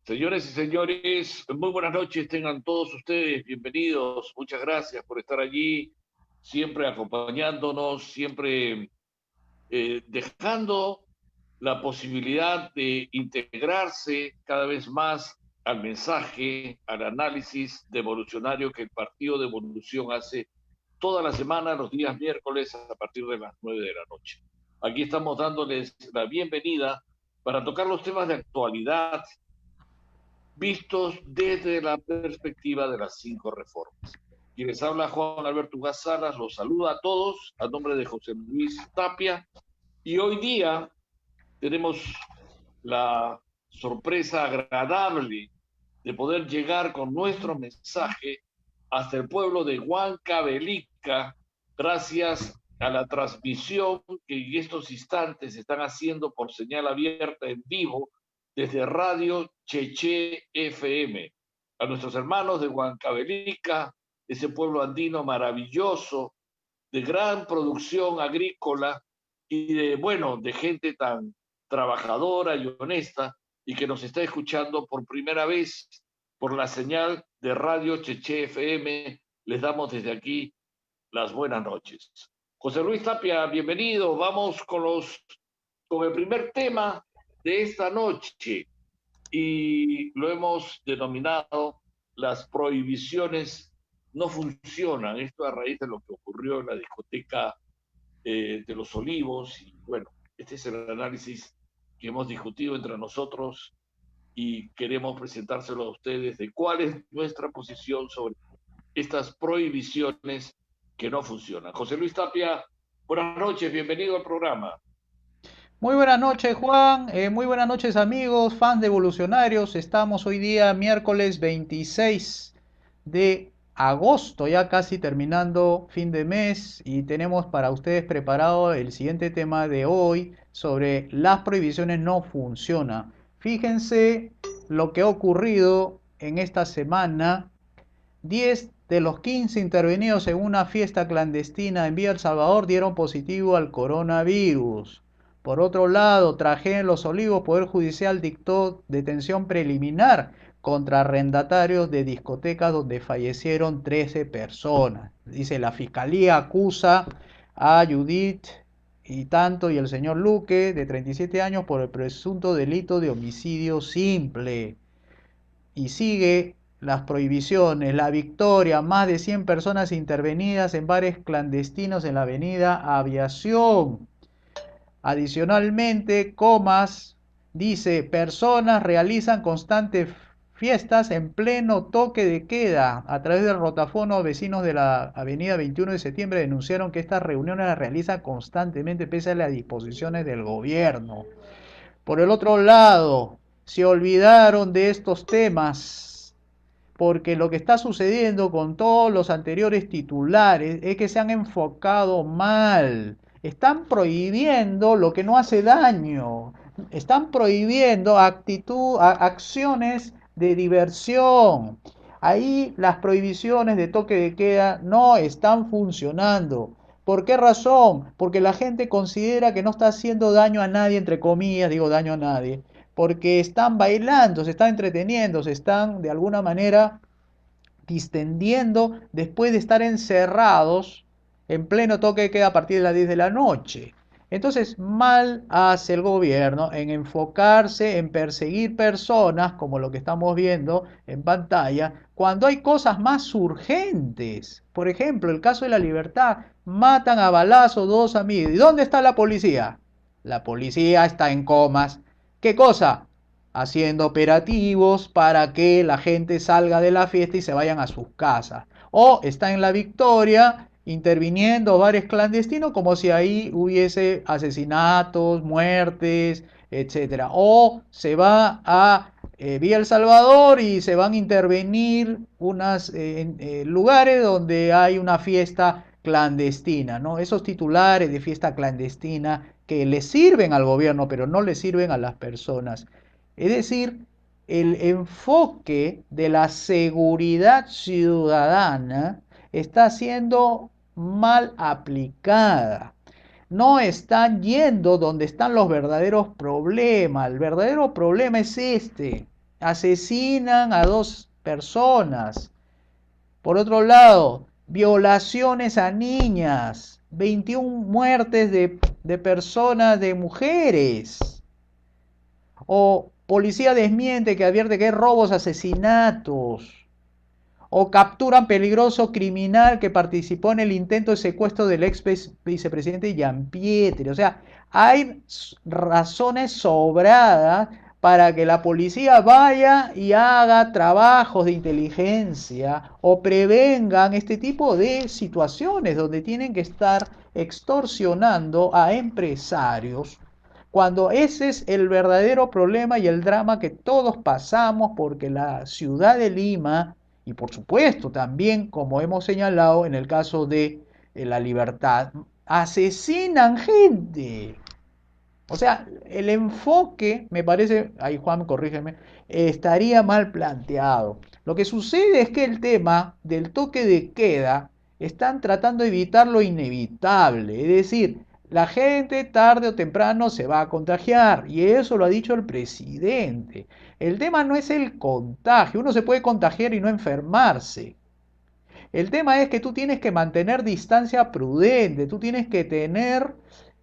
Señores y señores, muy buenas noches, tengan todos ustedes bienvenidos. Muchas gracias por estar allí, siempre acompañándonos, siempre dejando la posibilidad de integrarse cada vez más al mensaje, al análisis devolucionario que el Partido de Evolución hace toda la semana, los días miércoles a partir de las 9 de la noche. Aquí estamos dándoles la bienvenida para tocar los temas de actualidad vistos desde la perspectiva de las 5 reformas. Quienes habla Juan Alberto Ugaz Salas, los saluda a todos a nombre de José Luis Tapia y hoy día tenemos la sorpresa agradable de poder llegar con nuestro mensaje hasta el pueblo de Huancavelica gracias a la transmisión que en estos instantes están haciendo por señal abierta en vivo desde Radio Cheche FM. A nuestros hermanos de Huancavelica, ese pueblo andino maravilloso, de gran producción agrícola y de gente tan trabajadora y honesta y que nos está escuchando por primera vez por la señal de Radio Cheche FM. Les damos desde aquí las buenas noches. José Luis Tapia, bienvenido. Vamos con el primer tema de esta noche y lo hemos denominado las prohibiciones no funcionan. Esto a raíz de lo que ocurrió en la discoteca de los Olivos. Y bueno, este es el análisis que hemos discutido entre nosotros y queremos presentárselo a ustedes de cuál es nuestra posición sobre estas prohibiciones que no funcionan. José Luis Tapia, buenas noches, bienvenido al programa. Muy buenas noches, Juan. Muy buenas noches, amigos, fans de Evolucionarios. Estamos hoy día miércoles 26 de agosto, ya casi terminando fin de mes, y tenemos para ustedes preparado el siguiente tema de hoy sobre las prohibiciones no funcionan. Fíjense lo que ha ocurrido en esta semana. 10 de los 15 intervenidos en una fiesta clandestina en Villa El Salvador dieron positivo al coronavirus. Por otro lado, tragedia en Los Olivos, Poder Judicial dictó detención preliminar contra arrendatarios de discotecas donde fallecieron 13 personas. Dice, la fiscalía acusa a Judith y tanto y el señor Luque, de 37 años, por el presunto delito de homicidio simple. Y sigue las prohibiciones, la victoria, más de 100 personas intervenidas en bares clandestinos en la avenida Aviación. Adicionalmente, Comas dice, personas realizan constantes fiestas en pleno toque de queda. A través del rotafono, vecinos de la avenida 21 de septiembre denunciaron que estas reuniones las realizan constantemente pese a las disposiciones del gobierno. Por el otro lado, se olvidaron de estos temas porque lo que está sucediendo con todos los anteriores titulares es que se han enfocado mal. Están prohibiendo lo que no hace daño. Están prohibiendo acciones de diversión. Ahí las prohibiciones de toque de queda no están funcionando. ¿Por qué razón? Porque la gente considera que no está haciendo daño a nadie, entre comillas, digo daño a nadie, porque están bailando, se están entreteniendo, se están de alguna manera distendiendo después de estar encerrados en pleno toque de queda a partir de las 10 de la noche. Entonces, mal hace el gobierno en enfocarse en perseguir personas, como lo que estamos viendo en pantalla, cuando hay cosas más urgentes. Por ejemplo, el caso de La Libertad, matan a balazo dos amigos. ¿Y dónde está la policía? La policía está en comas. ¿Qué cosa? Haciendo operativos para que la gente salga de la fiesta y se vayan a sus casas. O está en La Victoria interviniendo bares clandestinos como si ahí hubiese asesinatos, muertes, etcétera. O se va a Villa El Salvador y se van a intervenir unos lugares donde hay una fiesta clandestina, ¿no? Esos titulares de fiesta clandestina que le sirven al gobierno, pero no le sirven a las personas. Es decir, el enfoque de la seguridad ciudadana está siendo mal aplicada. No están yendo donde están los verdaderos problemas. El verdadero problema es este. asesinan a 2 personas. Por otro lado, violaciones a niñas, 21 muertes de personas, de mujeres. O policía desmiente que advierte que hay robos, asesinatos. O capturan peligroso criminal que participó en el intento de secuestro del ex vicepresidente Gianpietri. O sea, hay razones sobradas para que la policía vaya y haga trabajos de inteligencia o prevengan este tipo de situaciones donde tienen que estar extorsionando a empresarios, cuando ese es el verdadero problema y el drama que todos pasamos, porque la ciudad de Lima, y por supuesto también, como hemos señalado en el caso de La Libertad, asesinan gente. O sea, el enfoque, me parece, ahí Juan, corrígeme, estaría mal planteado. Lo que sucede es que el tema del toque de queda están tratando de evitar lo inevitable, es decir, la gente tarde o temprano se va a contagiar, y eso lo ha dicho el presidente. El tema no es el contagio, uno se puede contagiar y no enfermarse. El tema es que tú tienes que mantener distancia prudente, tú tienes que tener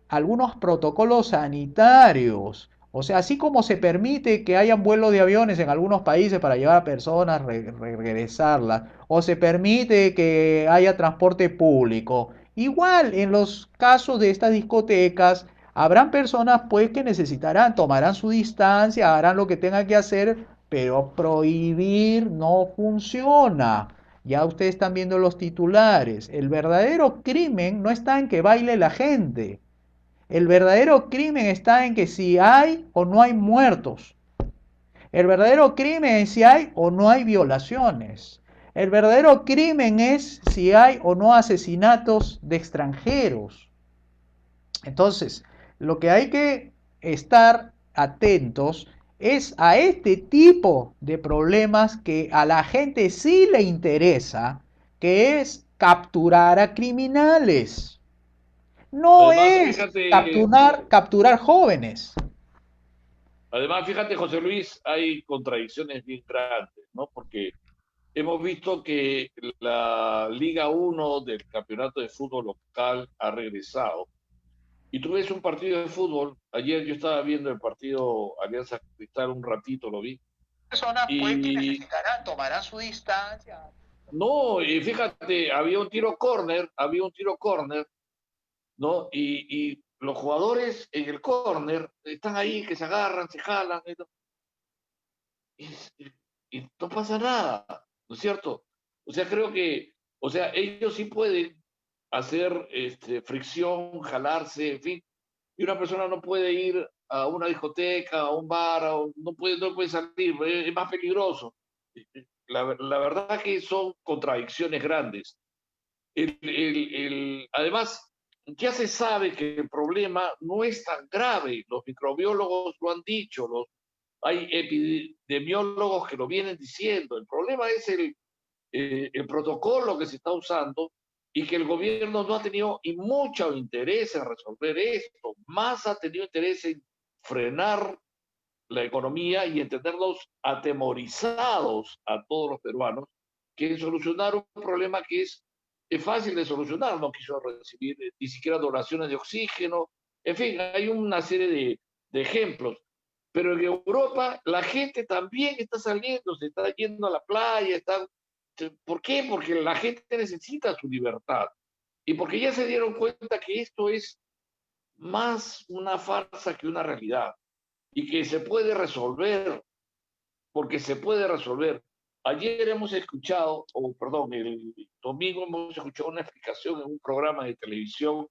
algunos protocolos sanitarios. O sea, así como se permite que hayan vuelos de aviones en algunos países para llevar a personas, regresarlas, o se permite que haya transporte público, igual en los casos de estas discotecas, habrán personas pues que necesitarán, tomarán su distancia, harán lo que tengan que hacer, pero prohibir no funciona. Ya ustedes están viendo los titulares. El verdadero crimen no está en que baile la gente. El verdadero crimen está en que si hay o no hay muertos. El verdadero crimen es si hay o no hay violaciones. El verdadero crimen es si hay o no asesinatos de extranjeros. Entonces, lo que hay que estar atentos es a este tipo de problemas que a la gente sí le interesa, que es capturar a criminales. No Además, es fíjate, capturar jóvenes. José Luis, hay contradicciones bien grandes, ¿no? Porque hemos visto que la Liga 1 del Campeonato de Fútbol Local ha regresado. Y tú ves un partido de fútbol, ayer yo estaba viendo el partido Alianza Cristal un ratito, lo vi. Personas pues que Y necesitarán, tomarán su distancia. no, y fíjate, había un tiro córner, ¿no? Y los jugadores en el córner están ahí que se agarran, se jalan, y, y no pasa nada, ¿no es cierto? O sea, creo que, o sea, ellos sí pueden hacer fricción, jalarse, en fin, y una persona no puede ir a una discoteca, a un bar, no puede salir, es más peligroso. La verdad que son contradicciones grandes. Además, ya se sabe que el problema no es tan grave, los microbiólogos lo han dicho, hay epidemiólogos que lo vienen diciendo, el problema es el protocolo que se está usando y que el gobierno no ha tenido y mucho interés en resolver esto, más ha tenido interés en frenar la economía y en tenerlos atemorizados a todos los peruanos que en solucionar un problema que es fácil de solucionar, no quiso recibir ni siquiera donaciones de oxígeno, en fin, hay una serie de ejemplos. Pero en Europa la gente también está saliendo, se está yendo a la playa, está ¿por qué? Porque la gente necesita su libertad y porque ya se dieron cuenta que esto es más una farsa que una realidad y que se puede resolver, porque se puede resolver. Ayer hemos escuchado, o perdón, el domingo hemos escuchado una explicación en un programa de televisión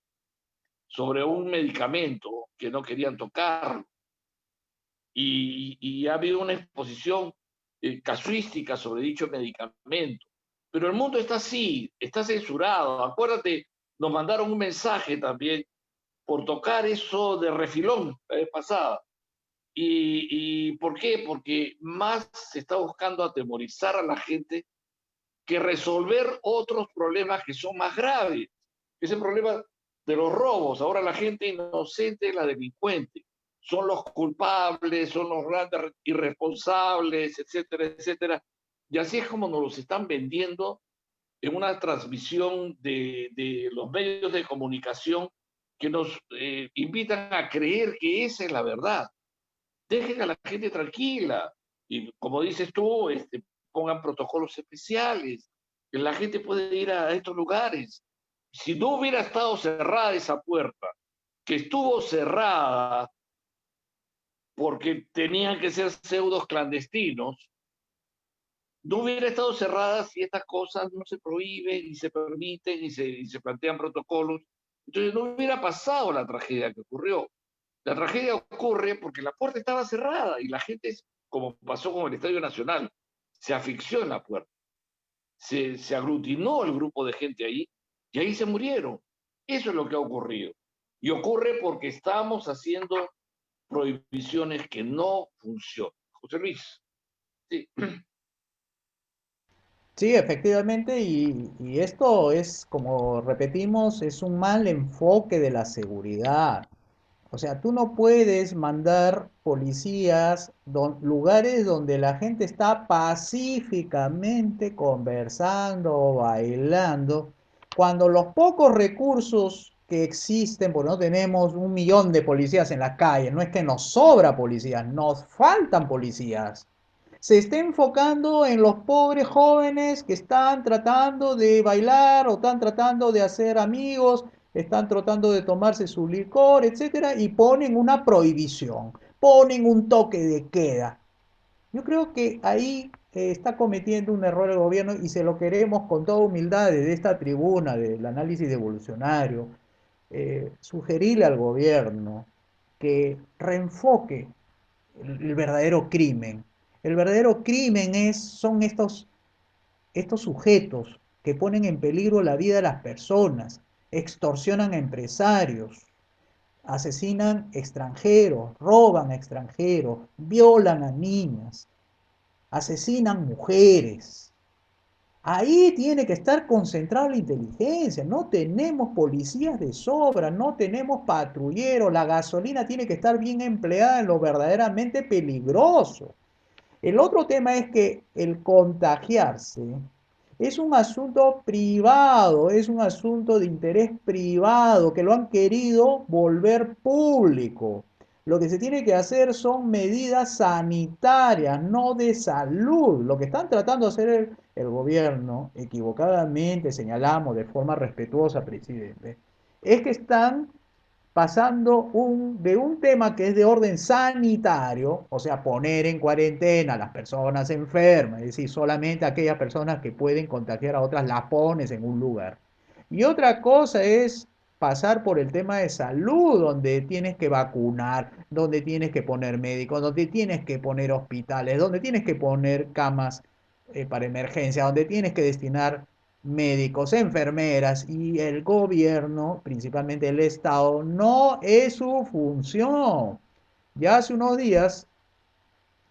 sobre un medicamento que no querían tocar y ha habido una exposición casuística sobre dicho medicamento. Pero el mundo está así, está censurado. Acuérdate, nos mandaron un mensaje también por tocar eso de refilón la vez pasada. ¿Y por qué? Porque más se está buscando atemorizar a la gente que resolver otros problemas que son más graves. Es el problema de los robos. Ahora la gente inocente es la delincuente. son los culpables, son los grandes irresponsables, etcétera, etcétera. Y así es como nos los están vendiendo en una transmisión de los medios de comunicación que nos invitan a creer que esa es la verdad. Dejen a la gente tranquila y, como dices tú, pongan protocolos especiales, que la gente puede ir a estos lugares. Si no hubiera estado cerrada esa puerta, que estuvo cerrada porque tenían que ser pseudos clandestinos, no hubiera estado cerrada si estas cosas no se prohíben y se permiten y se plantean protocolos. Entonces no hubiera pasado la tragedia que ocurrió. La tragedia ocurre porque la puerta estaba cerrada y la gente, como pasó con el Estadio Nacional, se asfixió en la puerta. Se aglutinó el grupo de gente ahí y ahí se murieron. Eso es lo que ha ocurrido. Y ocurre porque estamos haciendo prohibiciones que no funcionan. José Luis, sí. Sí, efectivamente, y esto es, como repetimos, es un mal enfoque de la seguridad. O sea, tú no puedes mandar policías lugares donde la gente está pacíficamente conversando, bailando, cuando los pocos recursos que existen, porque no tenemos 1 millón de policías en la calle, no es que nos sobra policías, nos faltan policías. Se está enfocando en los pobres jóvenes que están tratando de bailar o están tratando de hacer amigos, están tratando de tomarse su licor, etcétera, y ponen una prohibición, ponen un toque de queda. Yo creo que ahí está cometiendo un error el gobierno y se lo queremos con toda humildad desde esta tribuna del análisis evolucionario, sugerirle al gobierno que reenfoque el verdadero crimen. El verdadero crimen son estos sujetos que ponen en peligro la vida de las personas, extorsionan a empresarios, asesinan extranjeros, roban a extranjeros, violan a niñas, asesinan mujeres. Ahí tiene que estar concentrada la inteligencia. No tenemos policías de sobra, no tenemos patrulleros. La gasolina tiene que estar bien empleada en lo verdaderamente peligroso. El otro tema es que el contagiarse es un asunto privado, es un asunto de interés privado que lo han querido volver público. Lo que se tiene que hacer son medidas sanitarias, no de salud. Lo que están tratando de hacer el gobierno, equivocadamente señalamos de forma respetuosa, presidente, es que están pasando de un tema que es de orden sanitario, o sea, poner en cuarentena a las personas enfermas, es decir, solamente aquellas personas que pueden contagiar a otras las pones en un lugar. Y otra cosa es pasar por el tema de salud, donde tienes que vacunar, donde tienes que poner médicos, donde tienes que poner hospitales, donde tienes que poner camas para emergencia, donde tienes que destinar médicos, enfermeras y el gobierno, principalmente el Estado, no es su función. Ya hace unos días,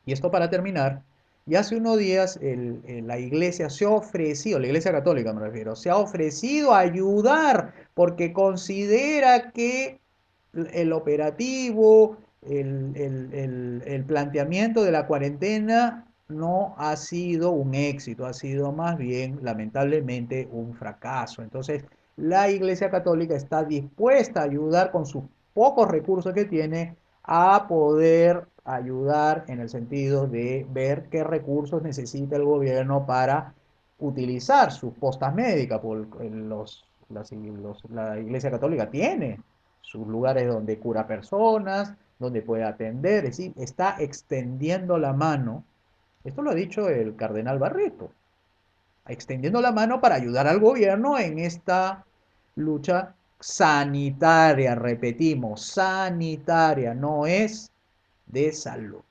y esto para terminar, ya hace unos días la iglesia se ha ofrecido, la iglesia católica me refiero, se ha ofrecido a ayudar porque considera que el operativo, el planteamiento de la cuarentena no ha sido un éxito, ha sido más bien, lamentablemente, un fracaso. Entonces, la Iglesia Católica está dispuesta a ayudar con sus pocos recursos que tiene a poder ayudar en el sentido de ver qué recursos necesita el gobierno para utilizar sus postas médicas, porque la Iglesia Católica tiene sus lugares donde cura personas, donde puede atender, es decir, está extendiendo la mano. Esto lo ha dicho el cardenal Barreto, extendiendo la mano para ayudar al gobierno en esta lucha sanitaria, repetimos, sanitaria, no es de salud.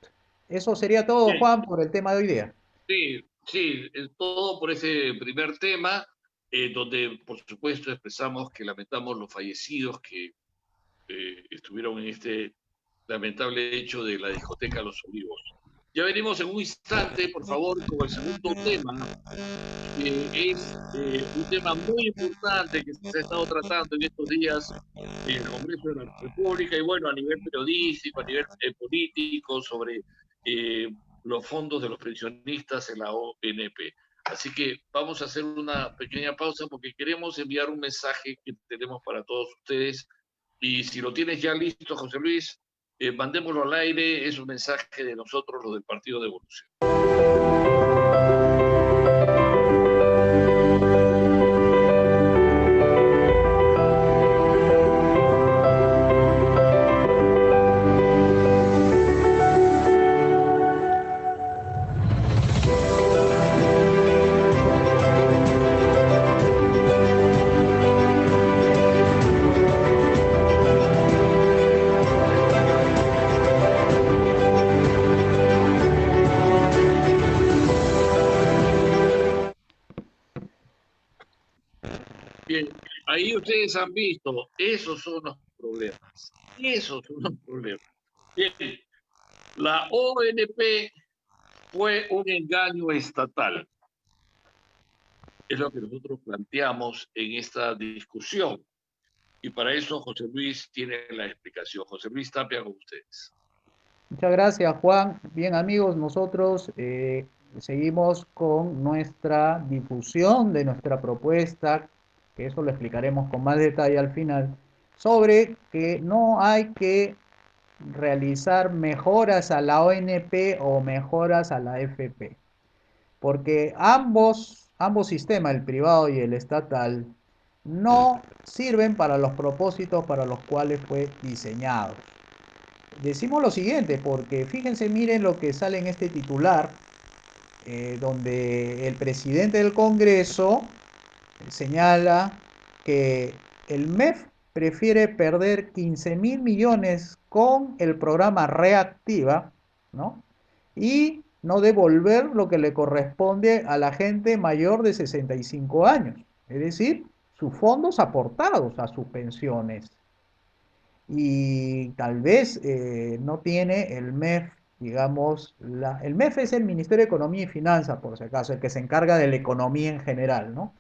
Eso sería todo, Bien, Juan, por el tema de hoy día. sí, sí, todo por ese primer tema, donde por supuesto expresamos que lamentamos los fallecidos que estuvieron en este lamentable hecho de la discoteca Los Olivos. Ya venimos en un instante, por favor, con el segundo tema, que es un tema muy importante que se ha estado tratando en estos días en el Congreso de la República y bueno, a nivel periodístico, a nivel político, sobre eh, los fondos de los pensionistas en la ONP. Así que vamos a hacer una pequeña pausa porque queremos enviar un mensaje que tenemos para todos ustedes. Y si lo tienes ya listo, José Luis, mandémoslo al aire. Es un mensaje de nosotros, los del Partido de Evolución. Bien, ahí ustedes han visto, esos son los problemas. Esos son los problemas. Bien, la ONP fue un engaño estatal. Es lo que nosotros planteamos en esta discusión. Y para eso José Luis tiene la explicación. José Luis Tapia con ustedes. Muchas gracias, Juan. Bien, amigos, nosotros seguimos con nuestra difusión de nuestra propuesta, que eso lo explicaremos con más detalle al final, sobre que no hay que realizar mejoras a la ONP o mejoras a la FP, porque ambos sistemas, el privado y el estatal, no sirven para los propósitos para los cuales fue diseñado. Decimos lo siguiente, porque fíjense, miren lo que sale en este titular, donde el presidente del Congreso señala que el MEF prefiere perder 15.000 millones con el programa Reactiva, ¿no? Y no devolver lo que le corresponde a la gente mayor de 65 años, es decir, sus fondos aportados a sus pensiones. Y tal vez no tiene el MEF, digamos, el MEF es el Ministerio de Economía y Finanzas, por si acaso, el que se encarga de la economía en general, ¿no?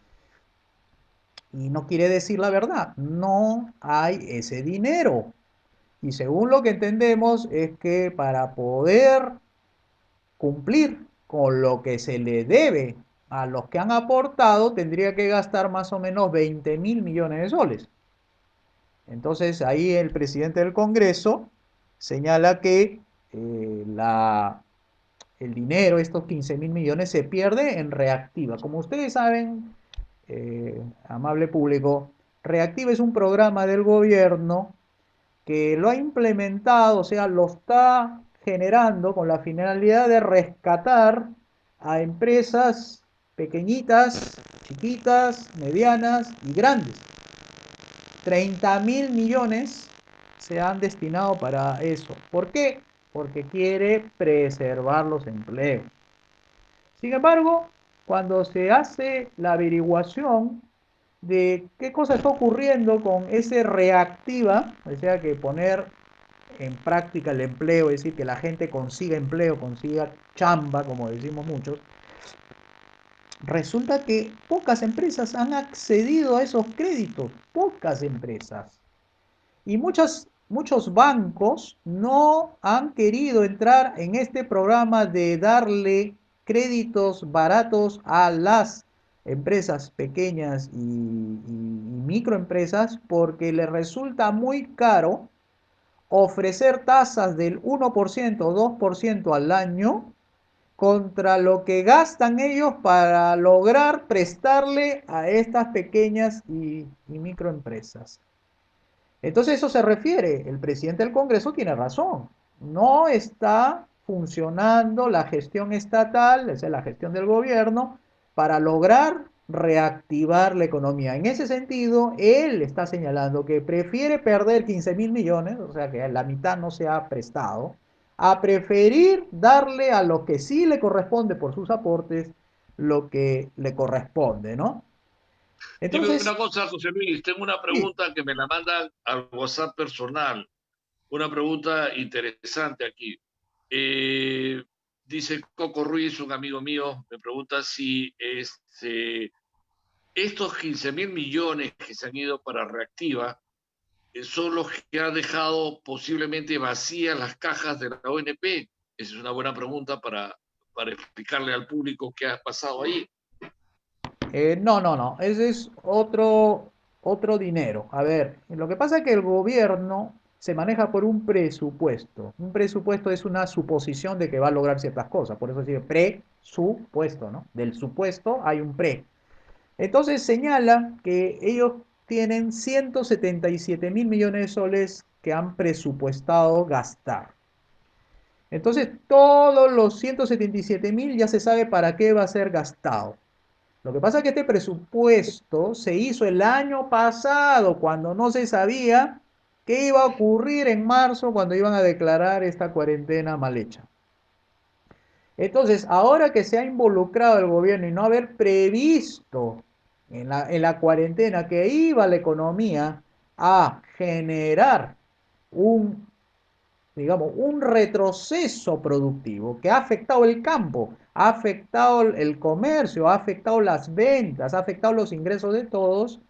Y no quiere decir la verdad, no hay ese dinero. Y según lo que entendemos es que para poder cumplir con lo que se le debe a los que han aportado, tendría que gastar más o menos 20.000 millones de soles. Entonces ahí el presidente del Congreso señala que el dinero, estos 15.000 millones, se pierde en Reactiva. Como ustedes saben, amable público, Reactiva es un programa del gobierno que lo ha implementado, o sea, lo está generando con la finalidad de rescatar a empresas pequeñitas, chiquitas, medianas y grandes. 30.000 millones se han destinado para eso. ¿Por qué? Porque quiere preservar los empleos. Sin embargo, cuando se hace la averiguación de qué cosa está ocurriendo con ese Reactiva, o sea, que poner en práctica el empleo, es decir, que la gente consiga empleo, consiga chamba, como decimos muchos, resulta que pocas empresas han accedido a esos créditos, pocas empresas. Y muchos bancos no han querido entrar en este programa de darle créditos baratos a las empresas pequeñas y microempresas porque les resulta muy caro ofrecer tasas del 1% o 2% al año contra lo que gastan ellos para lograr prestarle a estas pequeñas y microempresas. Entonces eso se refiere, el presidente del Congreso tiene razón, no está funcionando la gestión estatal, es la gestión del gobierno, para lograr reactivar la economía. En ese sentido, él está señalando que prefiere perder 15.000 millones, o sea que la mitad no se ha prestado, a preferir darle a lo que sí le corresponde por sus aportes lo que le corresponde, ¿no? Dime Entonces, una cosa, José Luis, tengo una sí, pregunta que me la mandan al WhatsApp personal. Una pregunta interesante aquí. Eh, dice Coco Ruiz, un amigo mío, me pregunta si estos 15.000 millones que se han ido para Reactiva son los que han dejado posiblemente vacías las cajas de la ONP. Esa es una buena pregunta para explicarle al público qué ha pasado ahí. No, no, no, ese es otro dinero. A ver, lo que pasa es que el gobierno se maneja por un presupuesto. Un presupuesto es una suposición de que va a lograr ciertas cosas, por eso se dice presupuesto, ¿no? Del supuesto hay un pre. Entonces señala que ellos tienen 177 mil millones de soles que han presupuestado gastar. Entonces todos los 177 mil ya se sabe para qué va a ser gastado. Lo que pasa es que este presupuesto se hizo el año pasado, cuando no se sabía qué iba a ocurrir en marzo, cuando iban a declarar esta cuarentena mal hecha. Entonces, ahora que se ha involucrado el gobierno y no haber previsto en la cuarentena que iba la economía a generar un digamos, un retroceso productivo que ha afectado el campo, ha afectado el comercio, ha afectado las ventas, ha afectado los ingresos de todos.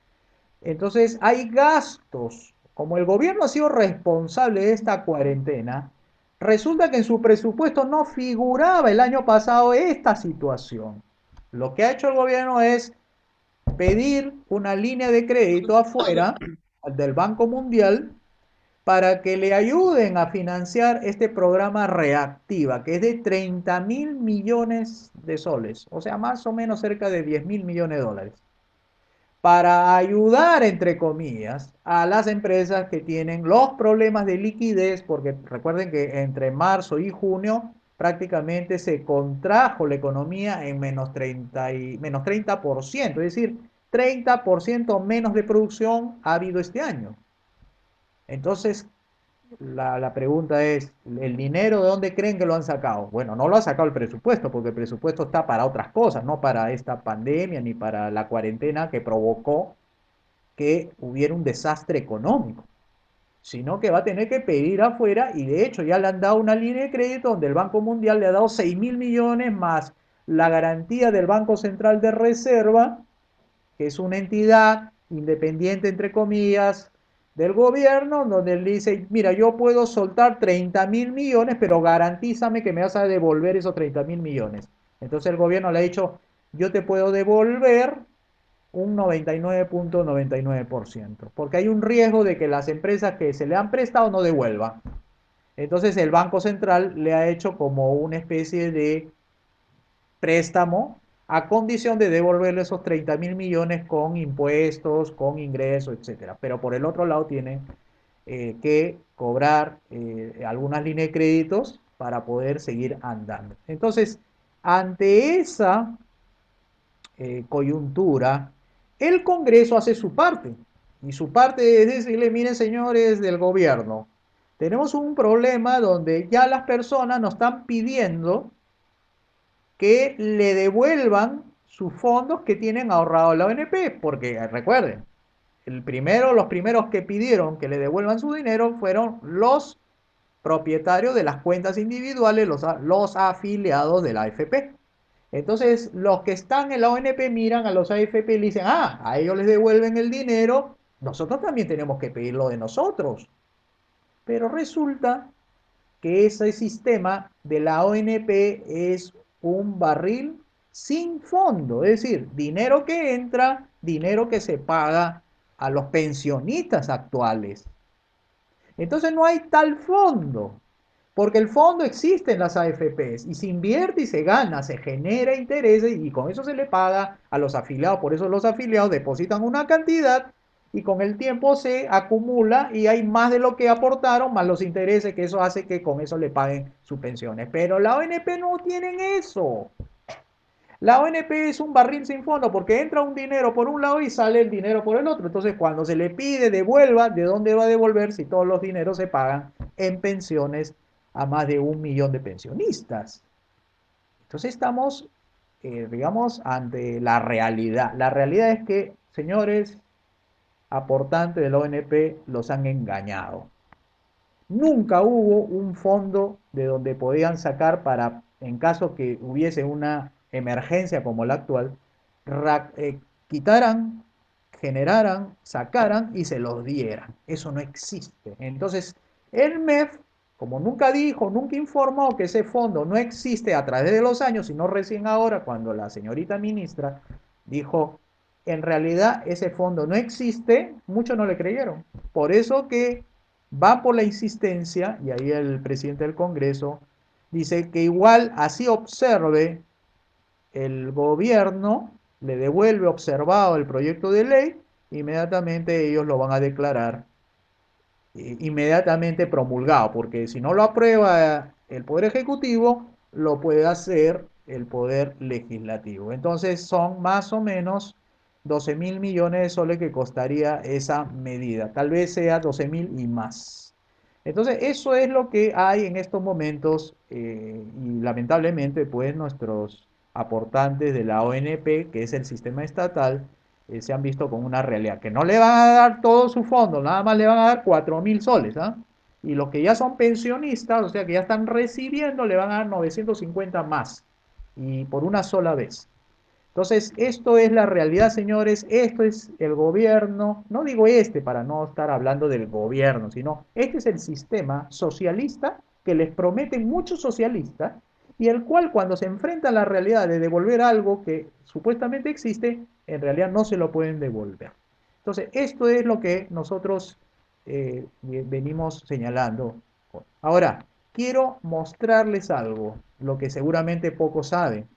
Entonces hay gastos. Como el gobierno ha sido responsable de esta cuarentena, resulta que en su presupuesto no figuraba el año pasado esta situación. Lo que ha hecho el gobierno es pedir una línea de crédito afuera del Banco Mundial para que le ayuden a financiar este programa Reactiva, que es de 30 mil millones de soles, o sea, más o menos cerca de 10 mil millones de dólares, para ayudar, entre comillas, a las empresas que tienen los problemas de liquidez, porque recuerden que entre marzo y junio prácticamente se contrajo la economía en menos 30%, es decir, 30% menos de producción ha habido este año. Entonces, la pregunta es, ¿el dinero de dónde creen que lo han sacado? Bueno, no lo ha sacado el presupuesto, porque el presupuesto está para otras cosas, no para esta pandemia ni para la cuarentena que provocó que hubiera un desastre económico, sino que va a tener que pedir afuera y de hecho ya le han dado una línea de crédito donde el Banco Mundial le ha dado 6 mil millones más la garantía del Banco Central de Reserva, que es una entidad independiente, entre comillas, del gobierno, donde él dice, mira, yo puedo soltar 30 mil millones, pero garantízame que me vas a devolver esos 30 mil millones. Entonces el gobierno le ha dicho, yo te puedo devolver un 99.99%, porque hay un riesgo de que las empresas que se le han prestado no devuelvan. Entonces el Banco Central le ha hecho como una especie de préstamo a condición de devolverle esos 30 mil millones con impuestos, con ingresos, etcétera. Pero por el otro lado tienen que cobrar algunas líneas de créditos para poder seguir andando. Entonces, ante esa coyuntura, el Congreso hace su parte. Y su parte es decirle, miren señores del gobierno, tenemos un problema donde ya las personas nos están pidiendo que le devuelvan sus fondos que tienen ahorrado en la ONP, porque recuerden, los primeros que pidieron que le devuelvan su dinero fueron los propietarios de las cuentas individuales, los afiliados de la AFP. Entonces, los que están en la ONP miran a los AFP y le dicen, ah, a ellos les devuelven el dinero, nosotros también tenemos que pedirlo de nosotros. Pero resulta que ese sistema de la ONP es un barril sin fondo, es decir, dinero que entra, dinero que se paga a los pensionistas actuales. Entonces no hay tal fondo, porque el fondo existe en las AFPs y se invierte y se gana, se genera intereses y con eso se le paga a los afiliados. Por eso los afiliados depositan una cantidad y con el tiempo se acumula y hay más de lo que aportaron, más los intereses, que eso hace que con eso le paguen sus pensiones. Pero la ONP no tienen eso. La ONP es un barril sin fondo porque entra un dinero por un lado y sale el dinero por el otro. Entonces, cuando se le pide devuelva, ¿de dónde va a devolver si todos los dineros se pagan en pensiones a más de 1 millón de pensionistas? Entonces estamos, digamos, ante la realidad. La realidad es que, señores aportantes de la ONP, los han engañado. Nunca hubo un fondo de donde podían sacar para en caso que hubiese una emergencia como la actual, quitaran, generaran, sacaran y se los dieran. Eso no existe. Entonces, el MEF, como nunca dijo, nunca informó que ese fondo no existe a través de los años, sino recién ahora, cuando la señorita ministra dijo, en realidad ese fondo no existe, muchos no le creyeron. Por eso que va por la insistencia, y ahí el presidente del Congreso dice que igual así observe el gobierno, le devuelve observado el proyecto de ley, inmediatamente ellos lo van a declarar inmediatamente promulgado, porque si no lo aprueba el Poder Ejecutivo, lo puede hacer el Poder Legislativo. Entonces son más o menos 12.000 millones de soles que costaría esa medida. Tal vez sea 12.000 y más. Entonces eso es lo que hay en estos momentos y lamentablemente pues nuestros aportantes de la ONP, que es el sistema estatal, se han visto con una realidad, que no le van a dar todo su fondo, nada más le van a dar 4.000 soles, ¿ah? Y los que ya son pensionistas, o sea que ya están recibiendo, le van a dar 950 más, y por una sola vez. Entonces, esto es la realidad, señores, esto es el gobierno, no digo este para no estar hablando del gobierno, sino este es el sistema socialista que les prometen muchos socialistas y el cual cuando se enfrenta a la realidad de devolver algo que supuestamente existe, en realidad no se lo pueden devolver. Entonces, esto es lo que nosotros venimos señalando. Ahora, quiero mostrarles algo, lo que seguramente pocos saben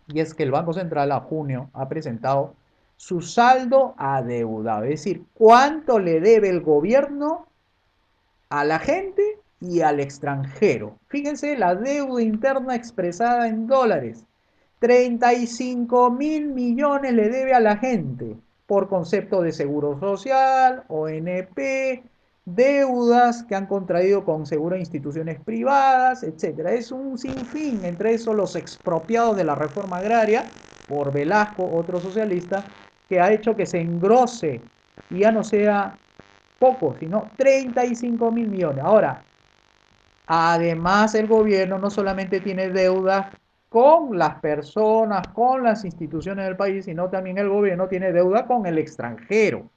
y es que el Banco Central a junio ha presentado su saldo adeudado, es decir, cuánto le debe el gobierno a la gente y al extranjero. Fíjense la deuda interna expresada en dólares. 35.000 millones le debe a la gente por concepto de seguro social, ONP, deudas que han contraído con seguro instituciones privadas, etcétera. Es un sinfín, entre esos los expropiados de la reforma agraria por Velasco, otro socialista, que ha hecho que se engrose y ya no sea poco, sino 35.000 millones. Ahora, además el gobierno no solamente tiene deudas con las personas, con las instituciones del país, sino también el gobierno tiene deuda con el extranjero.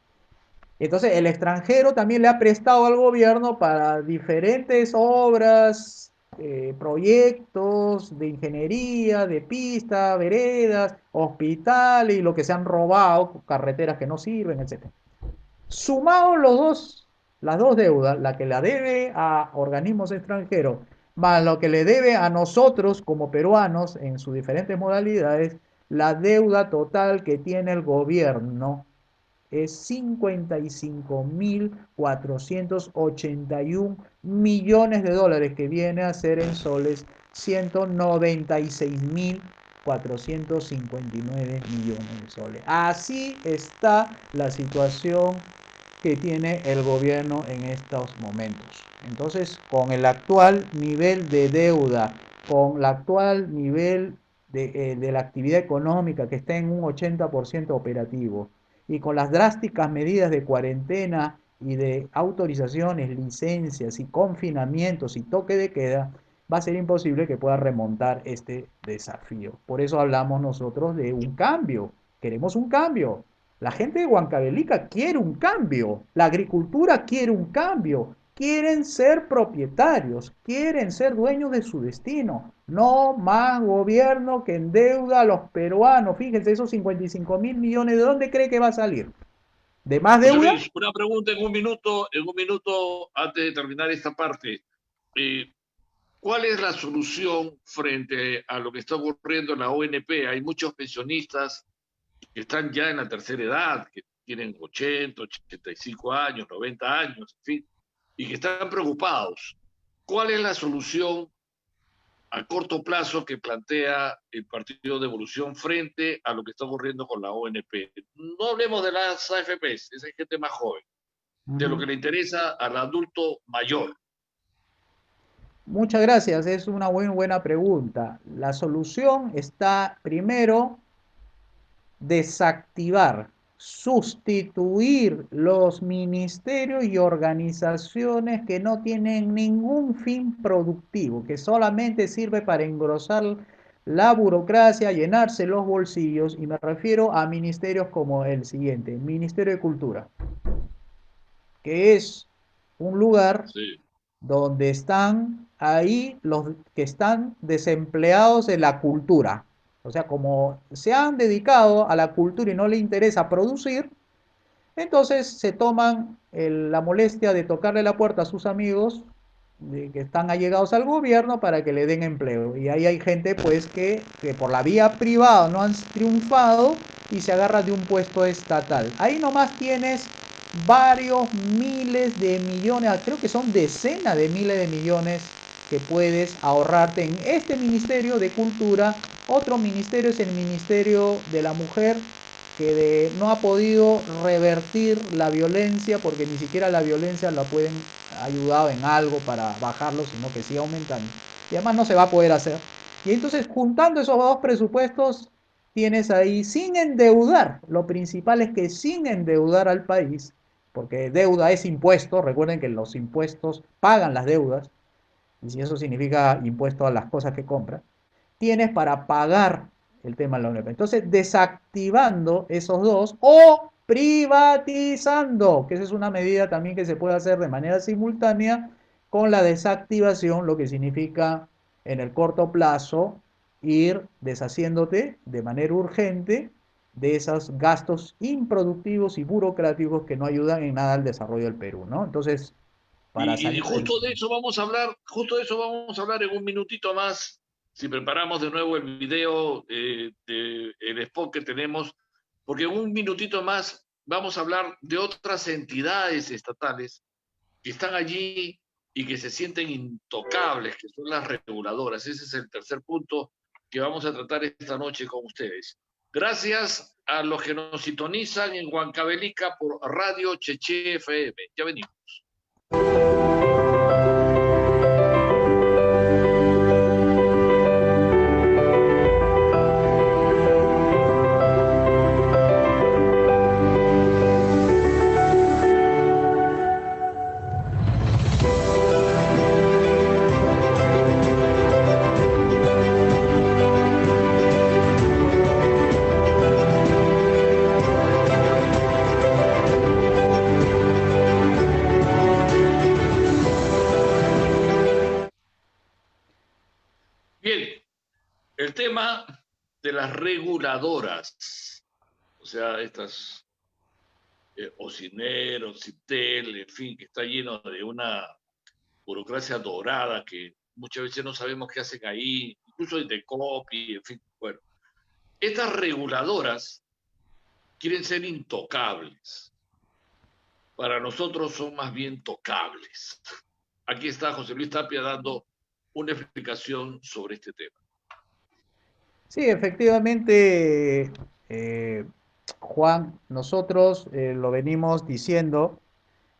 Entonces, el extranjero también le ha prestado al gobierno para diferentes obras, proyectos de ingeniería, de pistas, veredas, hospitales y lo que se han robado, carreteras que no sirven, etc. Sumados las dos deudas, la que la debe a organismos extranjeros, más lo que le debe a nosotros como peruanos en sus diferentes modalidades, la deuda total que tiene el gobierno es 55.481 millones de dólares, que viene a ser en soles 196.459 millones de soles. Así está la situación que tiene el gobierno en estos momentos. Entonces, con el actual nivel de deuda, con el actual nivel de la actividad económica que está en un 80% operativo, y con las drásticas medidas de cuarentena y de autorizaciones, licencias y confinamientos y toque de queda, va a ser imposible que pueda remontar este desafío. Por eso hablamos nosotros de un cambio. Queremos un cambio. La gente de Huancavelica quiere un cambio. La agricultura quiere un cambio. Quieren ser propietarios, quieren ser dueños de su destino. No más gobierno que endeuda a los peruanos. Fíjense, esos 55.000 millones, ¿de dónde cree que va a salir? ¿De más José deuda? Luis, una pregunta en un minuto antes de terminar esta parte. Eh, ¿Cuál es la solución frente a lo que está ocurriendo en la ONP? Hay muchos pensionistas que están ya en la tercera edad, que tienen 80, 85 años, 90 años, en fin, y que están preocupados. ¿Cuál es la solución a corto plazo que plantea el Partido de Evolución frente a lo que está ocurriendo con la ONP? No hablemos de las AFPs, esa es gente más joven, de lo que le interesa al adulto mayor. Muchas gracias, es una buena pregunta. La solución está primero desactivar sustituir los ministerios y organizaciones que no tienen ningún fin productivo, que solamente sirve para engrosar la burocracia, llenarse los bolsillos, y me refiero a ministerios como el siguiente: Ministerio de Cultura, que es un lugar Sí. donde están ahí los que están desempleados de la cultura. O sea, como se han dedicado a la cultura y no le interesa producir, entonces se toman la molestia de tocarle la puerta a sus amigos que están allegados al gobierno para que le den empleo. Y ahí hay gente pues que por la vía privada no han triunfado y se agarra de un puesto estatal. Ahí nomás tienes varios miles de millones, creo que son decenas de miles de millones que puedes ahorrarte en este Ministerio de Cultura. Otro ministerio es el Ministerio de la Mujer, que no ha podido revertir la violencia, porque ni siquiera la violencia la pueden ayudar en algo para bajarlo, sino que sigue aumentando. Y además no se va a poder hacer. Y entonces, juntando esos dos presupuestos, tienes ahí, sin endeudar, lo principal es que sin endeudar al país, porque deuda es impuesto, recuerden que los impuestos pagan las deudas, y si eso significa impuesto a las cosas que compras, tienes para pagar el tema de la UNEP. Entonces, desactivando esos dos o privatizando, que esa es una medida también que se puede hacer de manera simultánea con la desactivación, lo que significa en el corto plazo ir deshaciéndote de manera urgente de esos gastos improductivos y burocráticos que no ayudan en nada al desarrollo del Perú, ¿no? Entonces, para Y salir del... justo de eso vamos a hablar, justo de eso vamos a hablar en un minutito más, si preparamos de nuevo el video, el spot que tenemos, porque en un minutito más vamos a hablar de otras entidades estatales que están allí y que se sienten intocables, que son las reguladoras. Ese es el tercer punto que vamos a tratar esta noche con ustedes. Gracias a los que nos sintonizan en Huancavelica por Radio Cheche FM. Ya venimos. Bien, el tema de las reguladoras, o sea, estas Ocinero, Citel, en fin, que está lleno de una burocracia dorada que muchas veces no sabemos qué hacen ahí, incluso de copy, en fin, bueno. Estas reguladoras quieren ser intocables. Para nosotros son más bien tocables. Aquí está José Luis Tapia dando una explicación sobre este tema. Sí, efectivamente, eh, Juan, nosotros lo venimos diciendo,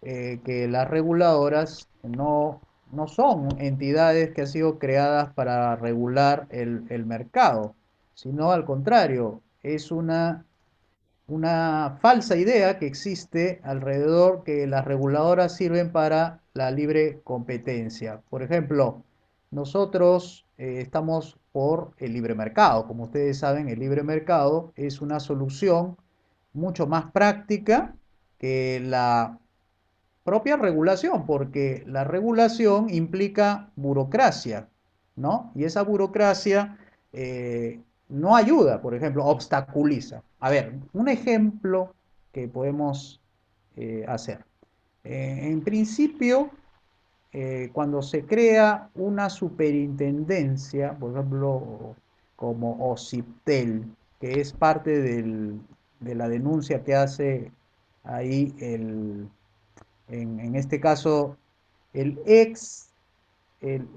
que las reguladoras no son entidades que han sido creadas para regular el mercado, sino al contrario, es una falsa idea que existe alrededor, que las reguladoras sirven para la libre competencia. Por ejemplo, nosotros estamos por el libre mercado. Como ustedes saben, el libre mercado es una solución mucho más práctica que la propia regulación, porque la regulación implica burocracia, ¿no? Y esa burocracia no ayuda, por ejemplo, obstaculiza. A ver, un ejemplo que podemos hacer. En principio, cuando se crea una superintendencia, por ejemplo, como OCIPTEL, que es parte de la denuncia que hace ahí en este caso, el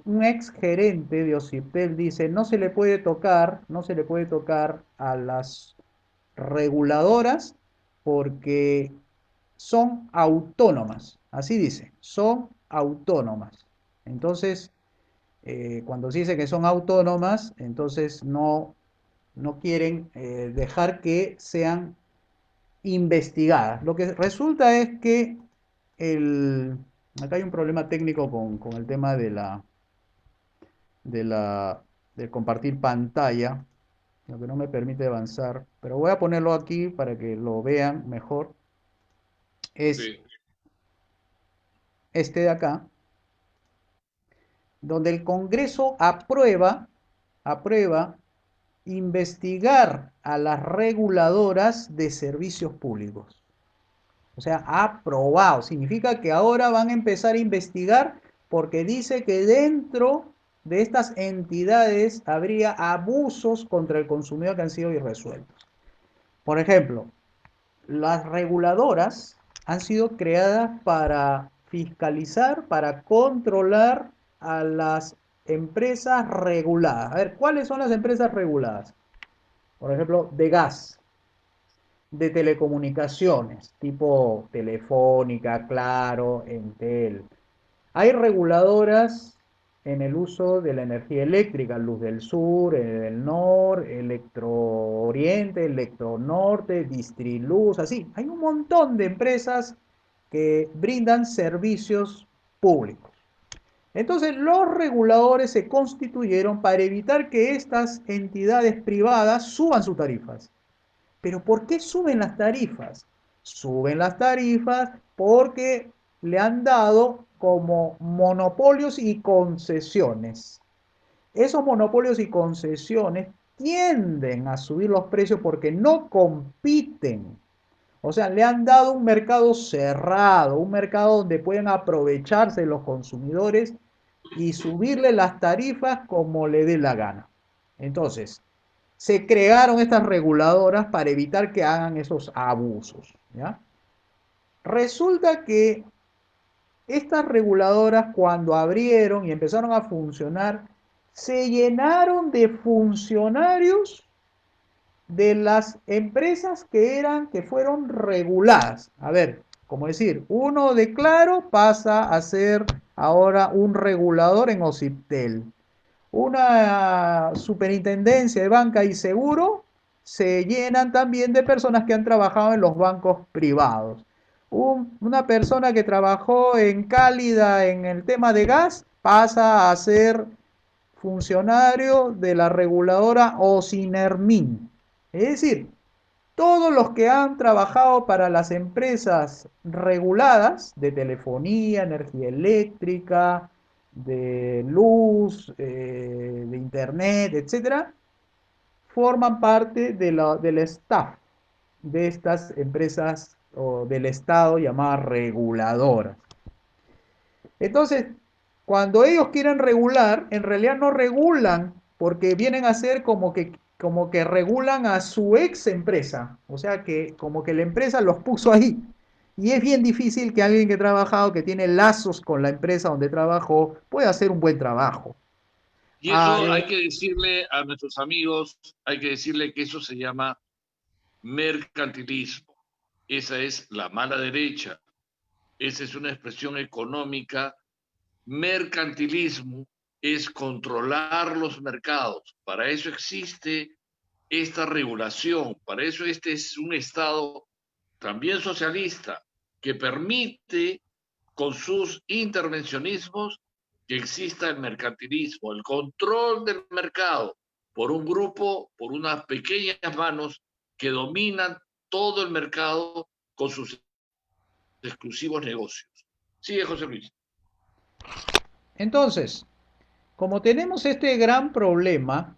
un ex gerente de OCIPTEL dice: no se le puede tocar, no se le puede tocar a las reguladoras porque son autónomas. Así dice, son autónomas. Entonces, cuando se dice que son autónomas, entonces no quieren dejar que sean investigadas. Lo que resulta es que el, acá hay un problema técnico con el tema de la, de compartir pantalla, lo que no me permite avanzar, pero voy a ponerlo aquí para que lo vean mejor. Es Sí. este de acá, donde el Congreso aprueba investigar a las reguladoras de servicios públicos. O sea, aprobado. Significa que ahora van a empezar a investigar porque dice que dentro de estas entidades habría abusos contra el consumidor que han sido irresueltos. Por ejemplo, las reguladoras han sido creadas para fiscalizar, para controlar a las empresas reguladas. A ver, ¿cuáles son las empresas reguladas? Por ejemplo, de gas, de telecomunicaciones, tipo Telefónica, Claro, Entel. Hay reguladoras en el uso de la energía eléctrica, Luz del Sur, del Norte, Electro Oriente, Electro Norte, Distriluz, así. Hay un montón de empresas que brindan servicios públicos. Entonces, los reguladores se constituyeron para evitar que estas entidades privadas suban sus tarifas. Pero ¿por qué suben las tarifas? Suben las tarifas porque le han dado como monopolios y concesiones. Esos monopolios y concesiones tienden a subir los precios porque no compiten. O sea, le han dado un mercado cerrado, un mercado donde pueden aprovecharse los consumidores y subirle las tarifas como le dé la gana. Entonces, se crearon estas reguladoras para evitar que hagan esos abusos, ¿ya? Resulta que estas reguladoras cuando abrieron y empezaron a funcionar, se llenaron de funcionarios de las empresas que fueron reguladas. A ver, como decir, uno de Claro pasa a ser ahora un regulador en Ociptel. Una superintendencia de banca y seguro se llenan también de personas que han trabajado en los bancos privados. Una persona que trabajó en Cálida en el tema de gas pasa a ser funcionario de la reguladora Ocinermin. Es decir, todos los que han trabajado para las empresas reguladas de telefonía, energía eléctrica, de luz, de internet, etcétera, forman parte del staff de estas empresas o del Estado llamadas reguladoras. Entonces, cuando ellos quieren regular, en realidad no regulan porque vienen a ser como que regulan a su ex empresa. O sea que como que la empresa los puso ahí. Y es bien difícil que alguien que ha trabajado, que tiene lazos con la empresa donde trabajó, pueda hacer un buen trabajo. Y Ah, eso hay que decirle a nuestros amigos, hay que decirle que eso se llama mercantilismo. Esa es la mala derecha. Esa es una expresión económica. Mercantilismo es controlar los mercados. Para eso existe esta regulación. Para eso este es un Estado también socialista que permite con sus intervencionismos que exista el mercantilismo, el control del mercado por un grupo, por unas pequeñas manos que dominan todo el mercado con sus exclusivos negocios. Sigue, José Luis. entonces, como tenemos este gran problema,